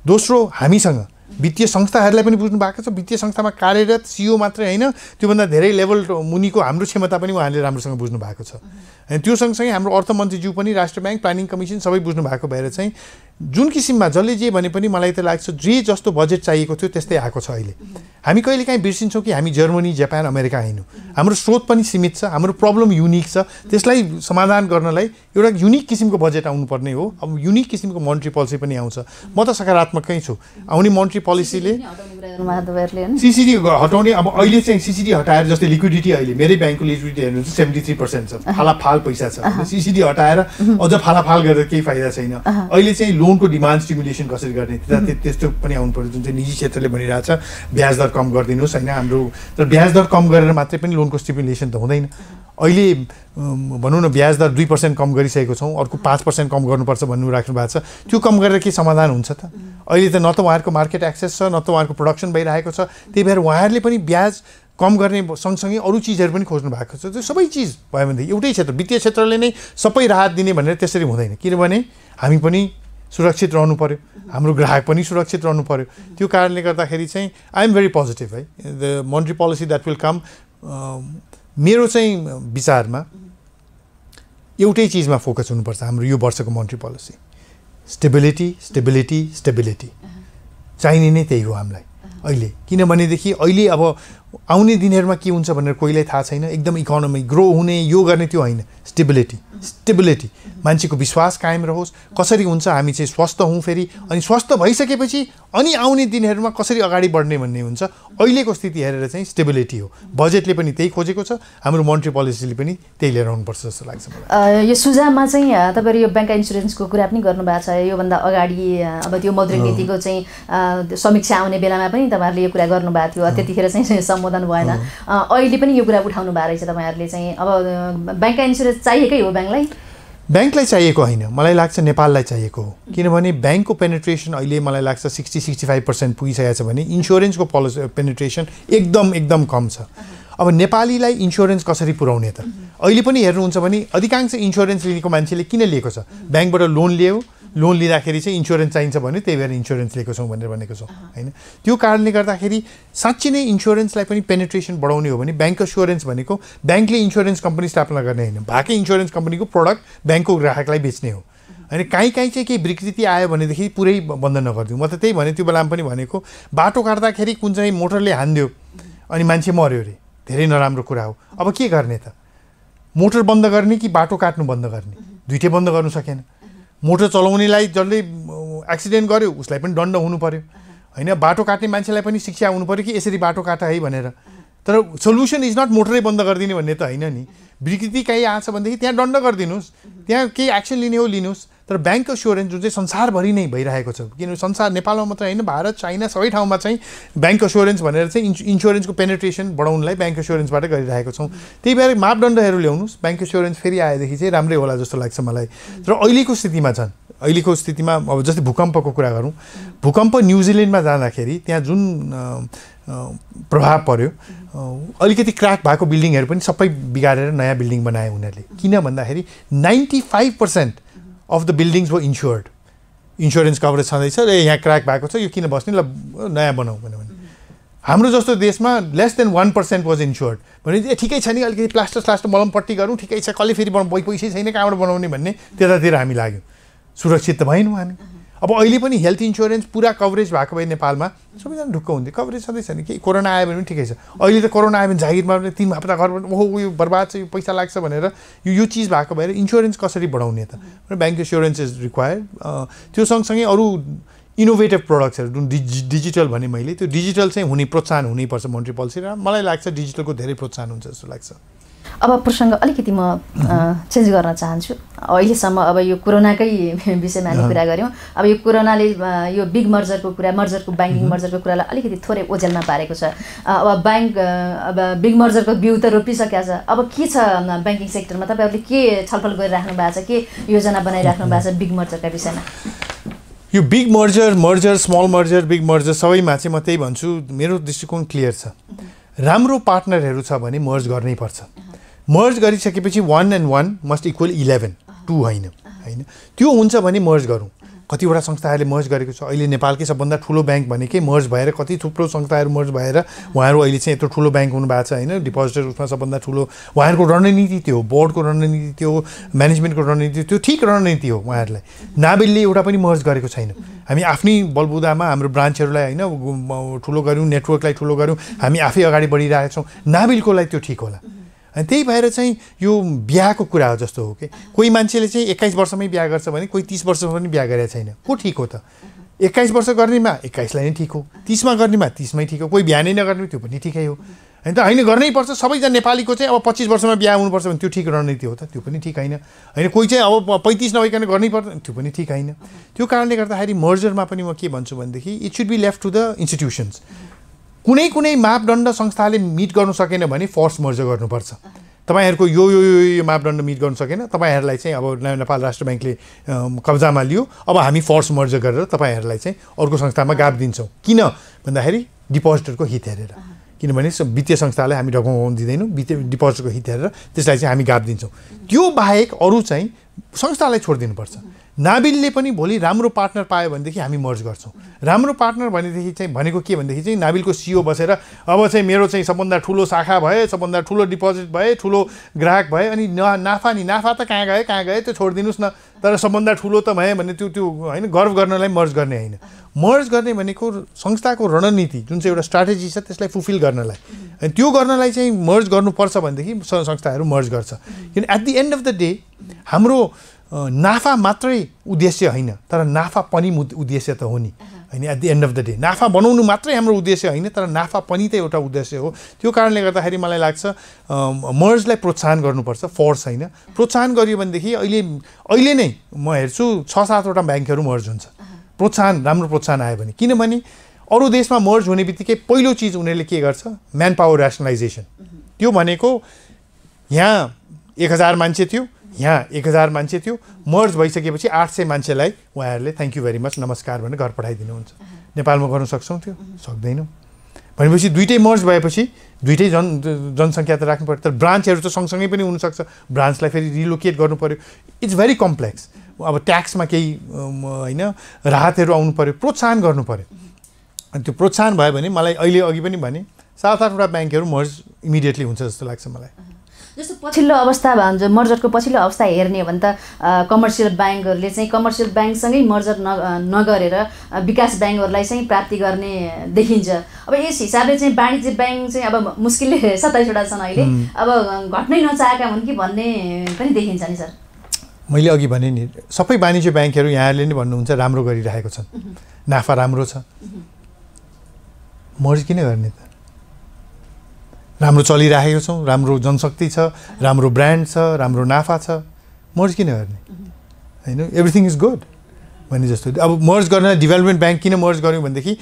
दोस्रो, हामीसँग वित्तीय संस्थाहरूलाई पनि बुझ्नु भएको छ, वित्तीय संस्थामा कार्यरत सिइओ मात्रै होइन त्योभन्दा धेरै लेभल मुनिको हाम्रो क्षमता पनि उहाँले राम्रोसँग बुझ्नु भएको छ। अनि त्यो सँगसँगै हाम्रो अर्थमन्त्रीज्यू पनि राष्ट्र ब्याङ्क, प्लानिङ कमिसन सबै बुझ्नु भएको भएर चाहिँ जुन किसिममा जसले जे भने पनि मलाई त लाग्छ जे जस्तो बजेट चाहिएको थियो त्यस्तै आएको छ। अहिले हामी कहिले काहीँ बिर्सिन्छौँ कि हामी जर्मनी, जापान, अमेरिका होइनौँ। हाम्रो स्रोत पनि सीमित छ, हाम्रो प्रब्लम युनिक छ, त्यसलाई समाधान गर्नलाई एउटा युनिक किसिमको बजेट आउनुपर्ने हो। अब युनिक किसिमको मोनेटरी पोलिसी पनि आउँछ। म त सकारात्मकै छु। आउने मोनेटरी पोलिसीले सिसिडी हटाउने, अब अहिले चाहिँ सिसिडी हटाएर जस्तै लिक्विडिटी अहिले मेरै ब्याङ्कको लिक्विडिटी हेर्नुहुन्छ 73% छ, फालाफाल पैसा छ। सिसिडी हटाएर अझ फालाफाल गरेर केही फाइदा छैन। अहिले चाहिँ लोनको डिमान्ड स्टिमुलेसन कसरी गर्ने त्यस्तो पनि आउनु पर्यो, जुन चाहिँ निजी क्षेत्रले भनिरहेछ ब्याज दर कम गरिदिनुहोस् होइन हाम्रो। तर ब्याज दर कम गरेर मात्रै पनि लोनको स्टिमुलेसन त हुँदैन। अहिले भनौँ न ब्याज दर 2% कम गरिसकेको छौँ, अर्को 5% कम गर्नुपर्छ भन्नु राख्नु भएको छ। त्यो कम गरेर के समाधान हुन्छ त? अहिले त न त उहाँहरूको मार्केट एक्सेस छ, न त उहाँहरूको प्रोडक्सन भइरहेको छ। त्यही भएर उहाँहरूले पनि ब्याज कम गर्ने सँगसँगै अरू चिजहरू पनि खोज्नु भएको छ। त्यो सबै चिज भयो भनेदेखि एउटै क्षेत्र वित्तीय क्षेत्रले नै सबै राहत दिने भनेर त्यसरी हुँदैन। किनभने हामी पनि सुरक्षित रहनु पऱ्यो, हाम्रो ग्राहक पनि सुरक्षित रहनु पऱ्यो। त्यो कारणले गर्दाखेरि चाहिँ आई एम भेरी पोजिटिभ है the monetary policy that will come. मेरो चाहिँ विचारमा एउटै चिजमा फोकस हुनुपर्छ हाम्रो यो वर्षको monetary policy, stability stability stability चाहिने नै त्यही हो हामीलाई अहिले। किनभनेदेखि अहिले अब आउने दिनहरूमा के हुन्छ भनेर कोहीलाई थाहा छैन। एकदम इकोनोमी ग्रो हुने यो गर्ने त्यो होइन, स्टेबिलिटी स्टेबिलिटी मान्छेको विश्वास कायम रहोस्। कसरी हुन्छ हामी चाहिँ स्वस्थ हौँ फेरि, अनि स्वस्थ भइसकेपछि अनि आउने दिनहरूमा कसरी अगाडि बढ्ने भन्ने हुन्छ। अहिलेको स्थिति हेरेर चाहिँ स्टेबिलिटी हो। बजेटले पनि त्यही खोजेको छ, हाम्रो मोनेटरी पोलिसीले पनि त्यही लिएर आउनुपर्छ जस्तो लाग्छ मलाई। यो सुझावमा चाहिँ तपाईँहरू यो ब्याङ्क इन्सुरेन्सको कुरा पनि गर्नुभएको छ। योभन्दा अगाडि अब त्यो मौद्रिक नीतिको चाहिँ समीक्षा आउने बेलामा पनि तपाईँहरूले यो कुरा गर्नुभएको थियो। त्यतिखेर चाहिँ सम्बोधन भएन। अहिले पनि यो कुरा उठाउनु भएको रहेछ तपाईँहरूले चाहिँ। अब ब्याङ्कका इन्सुरेन्स चाहिएकै हो ब्याङ्कलाई? ब्याङ्कलाई चाहिएको होइन, मलाई लाग्छ नेपाललाई चाहिएको हो। किनभने ब्याङ्कको पेनिट्रेसन अहिले मलाई लाग्छ 60-65% पुगिसकेको छ भने इन्सुरेन्सको पेनिट्रेसन एकदम कम छ। अब नेपालीलाई इन्सुरेन्स कसरी पुर्याउने त? अहिले पनि हेर्नुहुन्छ भने अधिकांश इन्सुरेन्स लिनेको मान्छेले किन लिएको छ? ब्याङ्कबाट लोन लिँदाखेरि चाहिँ इन्सुरेन्स चाहिन्छ भने त्यही भएर इन्सुरेन्स लिएको छौँ भनेर भनेको छौँ होइन। त्यो कारणले गर्दाखेरि साँच्चै नै इन्सुरेन्सलाई पनि पेनिट्रेसन बढाउने हो भने ब्याङ्क एस्योरेन्स भनेको ब्याङ्कले इन्सुरेन्स कम्पनी स्थापना गर्ने होइन, भएकै इन्सुरेन्स कम्पनीको प्रडक्ट ब्याङ्कको ग्राहकलाई बेच्ने हो होइन। कहीँ चाहिँ केही विकृति आयो भनेदेखि पुरै बन्द नगरिदिउँ। म त त्यही भने त्यो बेलामा पनि भनेको, बाटो काट्दाखेरि कुन चाहिँ मोटरले हानिदियो अनि मान्छे मऱ्यो अरे, धेरै नराम्रो कुरा हो। अब के गर्ने त? मोटर बन्द गर्ने कि बाटो काट्नु बन्द गर्ने? दुइटै बन्द गर्नु सकेन। मोटर चलाउनेलाई जसले एक्सिडेन्ट गर्यो उसलाई पनि दण्ड हुनु पर्यो होइन। बाटो काट्ने मान्छेलाई पनि शिक्षा हुनु पर्यो कि यसरी बाटो काट है भनेर। तर सल्युसन इज नट मोटरै बन्द गरिदिने भन्ने त होइन नि। विकृति कहीँ आएछ भनेदेखि त्यहाँ दण्ड गरिदिनुहोस्, त्यहाँ केही एक्सन लिने हो लिनुहोस्। तर ब्याङ्क एस्योरेन्स जुन चाहिँ संसारभरि नै भइरहेको छ, किनभने संसार नेपालमा मात्र होइन, भारत, चाइना सबै ठाउँमा चाहिँ ब्याङ्क एस्योरेन्स भनेर चाहिँ इन्सुरेन्सको पेनिट्रेसन बढाउनलाई ब्याङ्क एस्योरेन्सबाट गरिरहेको छौँ। त्यही भएर मापदण्डहरू ल्याउनुहोस्, ब्याङ्क एस्योरेन्स फेरि आएदेखि चाहिँ राम्रै होला जस्तो लाग्छ मलाई। तर अहिलेको स्थितिमा अब जस्तै भूकम्पको कुरा गरौँ, भूकम्प न्युजिल्यान्डमा जाँदाखेरि त्यहाँ जुन प्रभाव पर्यो, अलिकति क्र्याक भएको बिल्डिङहरू पनि सबै बिगारेर नयाँ बिल्डिङ बनाए उनीहरूले। किन भन्दाखेरि 95% of the buildings were insured, insurance coverage छँदैछ र यहाँ क्र्याक भएको छ, यो किन बस्ने, ल नयाँ बनाऊ भने। हाम्रो जस्तो देशमा लेस देन 1% वाज इन्स्योर्ड भने ठिकै छ नि, अलिकति प्लास्टर मलमपट्टी गरौँ, ठिकै छ, कसले फेरि पैसै छैन कहाँबाट बनाउने भन्ने त्यतातिर हामी लाग्यौँ, सुरक्षित त भएनौँ हामी। अब अहिले पनि हेल्थ इन्सुरेन्स पुरा कभरेज भएको भए नेपालमा सबैजना ढुक्क हुन्थ्यो। कभरेज छँदैछ नि, केही कोरोना आयो भने पनि ठिकै छ। अहिले त कोरोना आयो भने जागिरमा 3 हप्ता घरबाट ओहो यो बर्बाद छ, यो पैसा लाग्छ भनेर यो चिज भएको भएर इन्सुरेन्स कसरी बढाउने त? Bank insurance is required. त्यो सँगसँगै अरू इनोभेटिभ प्रडक्ट्सहरू जुन डिजिटल भने मैले, त्यो डिजिटल चाहिँ प्रोत्साहन हुनैपर्छ मोनिटरी पोलिसी, र मलाई लाग्छ डिजिटलको धेरै प्रोत्साहन हुन्छ जस्तो लाग्छ। अब प्रसङ्ग अलिकति म चेन्ज गर्न चाहन्छु। अहिलेसम्म अब यो कोरोनाकै विषयमा हामी कुरा गऱ्यौँ। अब यो कोरोनाले यो बिग मर्जरको ब्याङ्किङ मर्जरको कुरालाई अलिकति थोरै ओझेलमा पारेको छ। अब बिग मर्जरको बिउ त रोपिसकेको छ। अब के छ ब्याङ्किङ सेक्टरमा, तपाईँहरूले के छलफल गरिराख्नु भएको छ, के योजना बनाइराख्नु भएको छ बिग मर्जरका विषयमा? यो big merger, small merger, big merger सबैमा चाहिँ म त्यही भन्छु, मेरो दृष्टिकोण क्लियर छ। राम्रो पार्टनरहरू छ भने मर्ज गर्नै पर्छ। मर्ज गरिसकेपछि 1 and 1 मस्ट इक्वल 11, 2 होइन। त्यो हुन्छ भने मर्ज गरौँ। कतिवटा संस्थाहरूले मर्ज गरेको छ। अहिले नेपालकै सबभन्दा ठुलो ब्याङ्क भनेकै मर्ज भएर कति थुप्रो संस्थाहरू मर्ज भएर उहाँहरू अहिले चाहिँ यत्रो ठुलो ब्याङ्क हुनुभएको छ होइन। डिपोजिटर उसमा सबभन्दा ठुलो उहाँहरूको रणनीति त्यो हो, बोर्डको रणनीति त्यो, म्यानेजमेन्टको रणनीति त्यो ठिक रणनीति हो उहाँहरूलाई। नाबिलले एउटा पनि मर्ज गरेको छैन। हामी आफ्नै बलबुदामा हाम्रो ब्रान्चहरूलाई होइन ठुलो गऱ्यौँ, नेटवर्कलाई ठुलो गऱ्यौँ, हामी आफै अगाडि बढिरहेका छौँ। नाबिलको लागि त्यो ठिक होला। अनि त्यही भएर चाहिँ यो बिहाको कुरा हो जस्तो हो कि कोही मान्छेले चाहिँ 21 वर्षमै बिहा गर्छ भने कोही 30 वर्षमा पनि बिहा गरेको छैन। को ठिक हो त? 21 वर्ष गर्नेमा 21लाई नै ठिक हो, 30मा गर्नेमा 30मै ठिक हो, कोही बिहा नै नगर्ने त्यो पनि ठिकै हो होइन। त होइन गर्नै पर्छ सबैजना नेपालीको चाहिँ अब 25 वर्षमा बिहा हुनुपर्छ भने त्यो ठिक रणनीति हो त? त्यो पनि ठिक होइन होइन। कोही चाहिँ अब 35 नभइकन गर्नै पर्छ त्यो पनि ठिक होइन। त्यो कारणले गर्दाखेरि मर्जरमा पनि म के भन्छु भनेदेखि it should be left to the institutions. कुनै मापदण्ड संस्थाले मिट गर्नु सकेन भने फोर्स मर्जर गर्नुपर्छ। तपाईँहरूको यो मापदण्ड मिट गर्नु सकेन, तपाईँहरूलाई चाहिँ अब नेपाल राष्ट्र ब्याङ्कले कब्जामा लियो, अब हामी फोर्स मर्जर गरेर तपाईँहरूलाई चाहिँ अर्को संस्थामा गाप दिन्छौँ। किन भन्दाखेरि डिपोजिटरको हित हेरेर, किनभने वित्तीय संस्थालाई हामी डकाउन दिँदैनौँ, डिपोजिटरको हित हेरेर त्यसलाई चाहिँ हामी गाप दिन्छौँ। त्यो बाहेक अरू चाहिँ संस्थालाई छोडिदिनुपर्छ। नाबिलले पनि भोलि राम्रो पार्टनर पायो भनेदेखि हामी मर्ज गर्छौँ। राम्रो पार्टनर भनेदेखि चाहिँ भनेको के भनेदेखि चाहिँ नाबिलको सिओ बसेर अब चाहिँ मेरो चाहिँ सबभन्दा ठुलो शाखा भए, सबभन्दा ठुलो डिपोजिट भए, ठुलो ग्राहक भए, अनि नाफा त कहाँ गए त्यो छोडिदिनुहोस् न, तर सबभन्दा ठुलो त भए भने त्यो होइन गर्व गर्नलाई मर्ज गर्ने होइन। मर्ज गर्ने भनेको संस्थाको रणनीति जुन चाहिँ एउटा स्ट्राटेजी छ त्यसलाई फुलफिल गर्नलाई, अनि त्यो गर्नलाई चाहिँ मर्ज गर्नुपर्छ भनेदेखि संस्थाहरू मर्ज गर्छ। किन at the end of the day हाम्रो नाफा मात्रै उद्देश्य होइन, तर नाफा पनि उद्देश्य त हो नि होइन। At the end of the day नाफा बनाउनु मात्रै हाम्रो उद्देश्य होइन, तर नाफा पनि त एउटा उद्देश्य हो। त्यो कारणले गर्दाखेरि मलाई लाग्छ मर्जलाई प्रोत्साहन गर्नुपर्छ, फोर्स होइन। प्रोत्साहन गरियो भनेदेखि अहिले नै म हेर्छु 6-7वटा ब्याङ्कहरू मर्ज हुन्छ, राम्रो प्रोत्साहन आयो भने। किनभने अरू देशमा मर्ज हुने बित्तिकै पहिलो चिज उनीहरूले के गर्छ म्यान पावर ऱ्यासनलाइजेसन त्यो भनेको यहाँ 1000 मान्छे थियो यहाँ 1000 मान्छे थियो मर्ज भइसकेपछि 800 मान्छेलाई उहाँहरूले थ्याङ्क यू भेरी मच नमस्कार भनेर घर पठाइदिनुहुन्छ नेपालमा गर्न सक्छौँ त्यो सक्दैनौँ भनेपछि दुईटै मर्ज भएपछि दुईटै जनसङ्ख्या त राख्नु पर्यो तर ब्रान्चहरू त सँगसँगै पनि हुनसक्छ ब्रान्चलाई फेरि रिलोकेट गर्नु पर्यो इट्स भेरी कम्प्लेक्स अब ट्याक्समा केही होइन राहतहरू आउनु पर्यो प्रोत्साहन गर्नु पर्यो अनि त्यो प्रोत्साहन भयो भने मलाई अहिले अघि पनि भने 7-8वटा ब्याङ्कहरू मर्ज इमिडिएटली हुन्छ जस्तो लाग्छ मलाई जस्तो पछिल्लो अवस्था भन्छ मर्जरको पछिल्लो अवस्था हेर्ने हो भने त कमर्सियल ब्याङ्कहरूले चाहिँ कमर्सियल ब्याङ्कसँगै मर्जर नगरेर विकास ब्याङ्कहरूलाई चाहिँ प्राप्ति गर्ने देखिन्छ अब यस हिसाबले चाहिँ वाणिज्य ब्याङ्क चाहिँ अब मुस्किलले 27वटा छन् अहिले अब घट्नै नचाहेका हुन् कि भन्ने पनि देखिन्छ नि सर मैले अघि भने नि सबै वाणिज्य ब्याङ्कहरू यहाँहरूले नै भन्नुहुन्छ राम्रो गरिरहेको छन् नाफा राम्रो छ मर्ज किन गर्ने त राम्रो चलिरहेको छौँ राम्रो जनशक्ति छ राम्रो ब्रान्ड छ राम्रो नाफा छ मर्ज किन गर्ने होइन एभ्रिथिङ इज गुड भने जस्तो अब मर्ज गर्न डेभलपमेन्ट ब्याङ्क किन मर्ज गऱ्यौँ भनेदेखि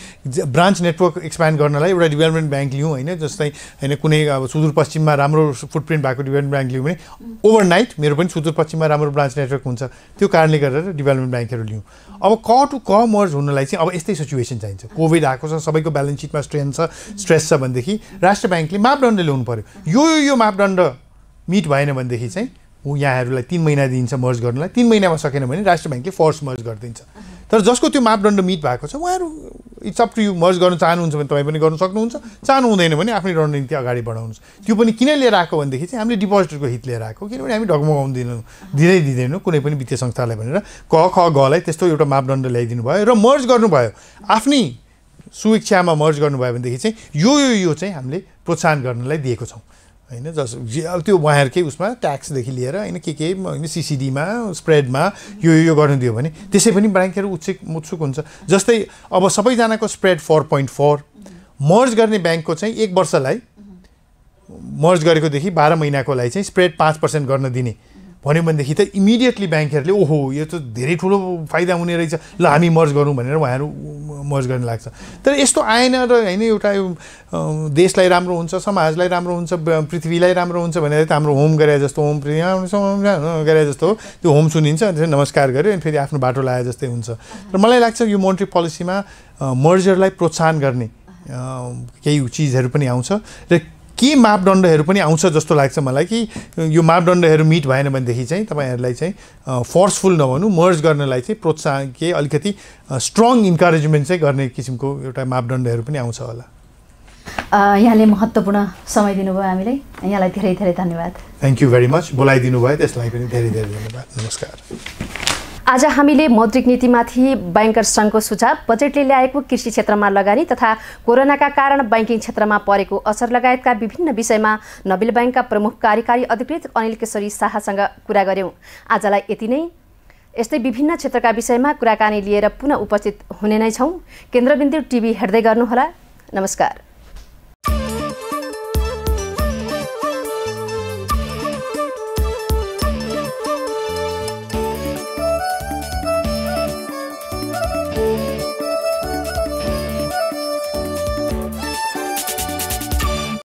ब्रान्च नेटवर्क एक्सप्यान्ड गर्नलाई एउटा डेभलपमेन्ट ब्याङ्क लिउँ होइन जस्तै होइन कुनै अब सुदूरपश्चिममा राम्रो फुटप्रिन्ट भएको डेभलपमेन्ट ब्याङ्क लिउँ भने ओभरनाइट मेरो पनि सुदूरपश्चिममा राम्रो ब्रान्च नेटवर्क हुन्छ त्यो कारणले गरेर डेभलपमेन्ट ब्याङ्कहरू लिउँ अब क टु क मर्ज हुनलाई चाहिँ अब यस्तै सिचुएसन चाहिन्छ कोभिड आएको छ सबैको ब्यालेन्स सिटमा स्ट्रेस छ भनेदेखि राष्ट्र ब्याङ्कले मापदण्ड ल्याउनु पर्यो यो मापदण्ड मिट भएन भनेदेखि चाहिँ ऊ यहाँहरूलाई 3 महिना दिन्छ मर्ज गर्नलाई 3 महिनामा सकेन भने राष्ट्र ब्याङ्कले फोर्स मर्ज गरिदिन्छ तर जसको त्यो मापदण्ड मिट भएको छ उहाँहरू इट्स अप टु यु मर्ज गर्न चाहनुहुन्छ भने तपाईँ पनि गर्न सक्नुहुन्छ चाहनु हुँदैन भने आफ्नै रणनीति अगाडि बढाउनुहोस् त्यो पनि किन लिएर आएको भनेदेखि चाहिँ हामीले डिपोजिटरको हित लिएर आएको किनभने हामी ढकमगाउनु दिँदैनौँ कुनै पनि वित्तीय संस्थालाई भनेर क ख गलाई त्यस्तो एउटा मापदण्ड ल्याइदिनु भयो र मर्ज गर्नुभयो आफ्नै सुइच्छामा मर्ज गर्नुभयो भनेदेखि चाहिँ यो चाहिँ हामीले प्रोत्साहन गर्नलाई दिएको छौँ होइन अब त्यो उहाँहरूकै उसमा ट्याक्सदेखि लिएर होइन के होइन सिसिडीमा स्प्रेडमा यो गर्नु दियो भने त्यसै पनि ब्याङ्कहरू उत्सुक हुन्छ जस्तै अब सबैजनाको स्प्रेड 4.4 मर्ज गर्ने ब्याङ्कको चाहिँ 1 वर्षलाई मर्ज गरेकोदेखि 12 महिनाको लागि चाहिँ स्प्रेड 5% गर्न दिने भन्यो भनेदेखि त इमिडिएटली ब्याङ्कहरूले ओहो यो त धेरै ठुलो फाइदा हुने रहेछ ल हामी मर्ज गरौँ भनेर उहाँहरू मर्ज गर्न लाग्छ तर यस्तो आएन र होइन एउटा देशलाई राम्रो हुन्छ समाजलाई राम्रो हुन्छ पृथ्वीलाई राम्रो हुन्छ भनेर त हाम्रो होम गरे जस्तो होम गरे जस्तो हो त्यो होम सुनिन्छ अनि नमस्कार गऱ्यो अनि फेरि आफ्नो बाटो लाए जस्तै हुन्छ र मलाई लाग्छ यो मोनेटरी पोलिसीमा मर्जरलाई प्रोत्साहन गर्ने केही चिजहरू पनि आउँछ र के मापदण्डहरू पनि आउँछ जस्तो लाग्छ मलाई कि यो मापदण्डहरू मिट भएन भनेदेखि चाहिँ तपाईँहरूलाई चाहिँ फोर्सफुल नभनु मर्ज गर्नलाई चाहिँ प्रोत्साहन के अलिकति स्ट्रङ इन्करेजमेन्ट चाहिँ गर्ने किसिमको एउटा मापदण्डहरू पनि आउँछ होला यहाँले महत्त्वपूर्ण समय दिनुभयो हामीलाई यहाँलाई धेरै धेरै धन्यवाद थ्याङ्क यू भेरी मच बोलाइदिनु भयो त्यसलाई पनि धेरै धेरै धन्यवाद नमस्कार आज हामीले मौद्रिक नीतिमाथि ब्याङ्कर्स सङ्घको सुझाव बजेटले ल्याएको कृषि क्षेत्रमा लगानी तथा कोरोनाका कारण ब्याङ्किङ क्षेत्रमा परेको असर लगायतका विभिन्न विषयमा नबिल ब्याङ्कका प्रमुख कार्यकारी अधिकृत अनिल केशरी शाहसँग कुरा गर्यौं आजलाई यति नै यस्तै विभिन्न क्षेत्रका विषयमा कुराकानी लिएर पुनः उपस्थित हुने नै छौं केन्द्रबिन्दु टिभी हेर्दै गर्नुहोला नमस्कार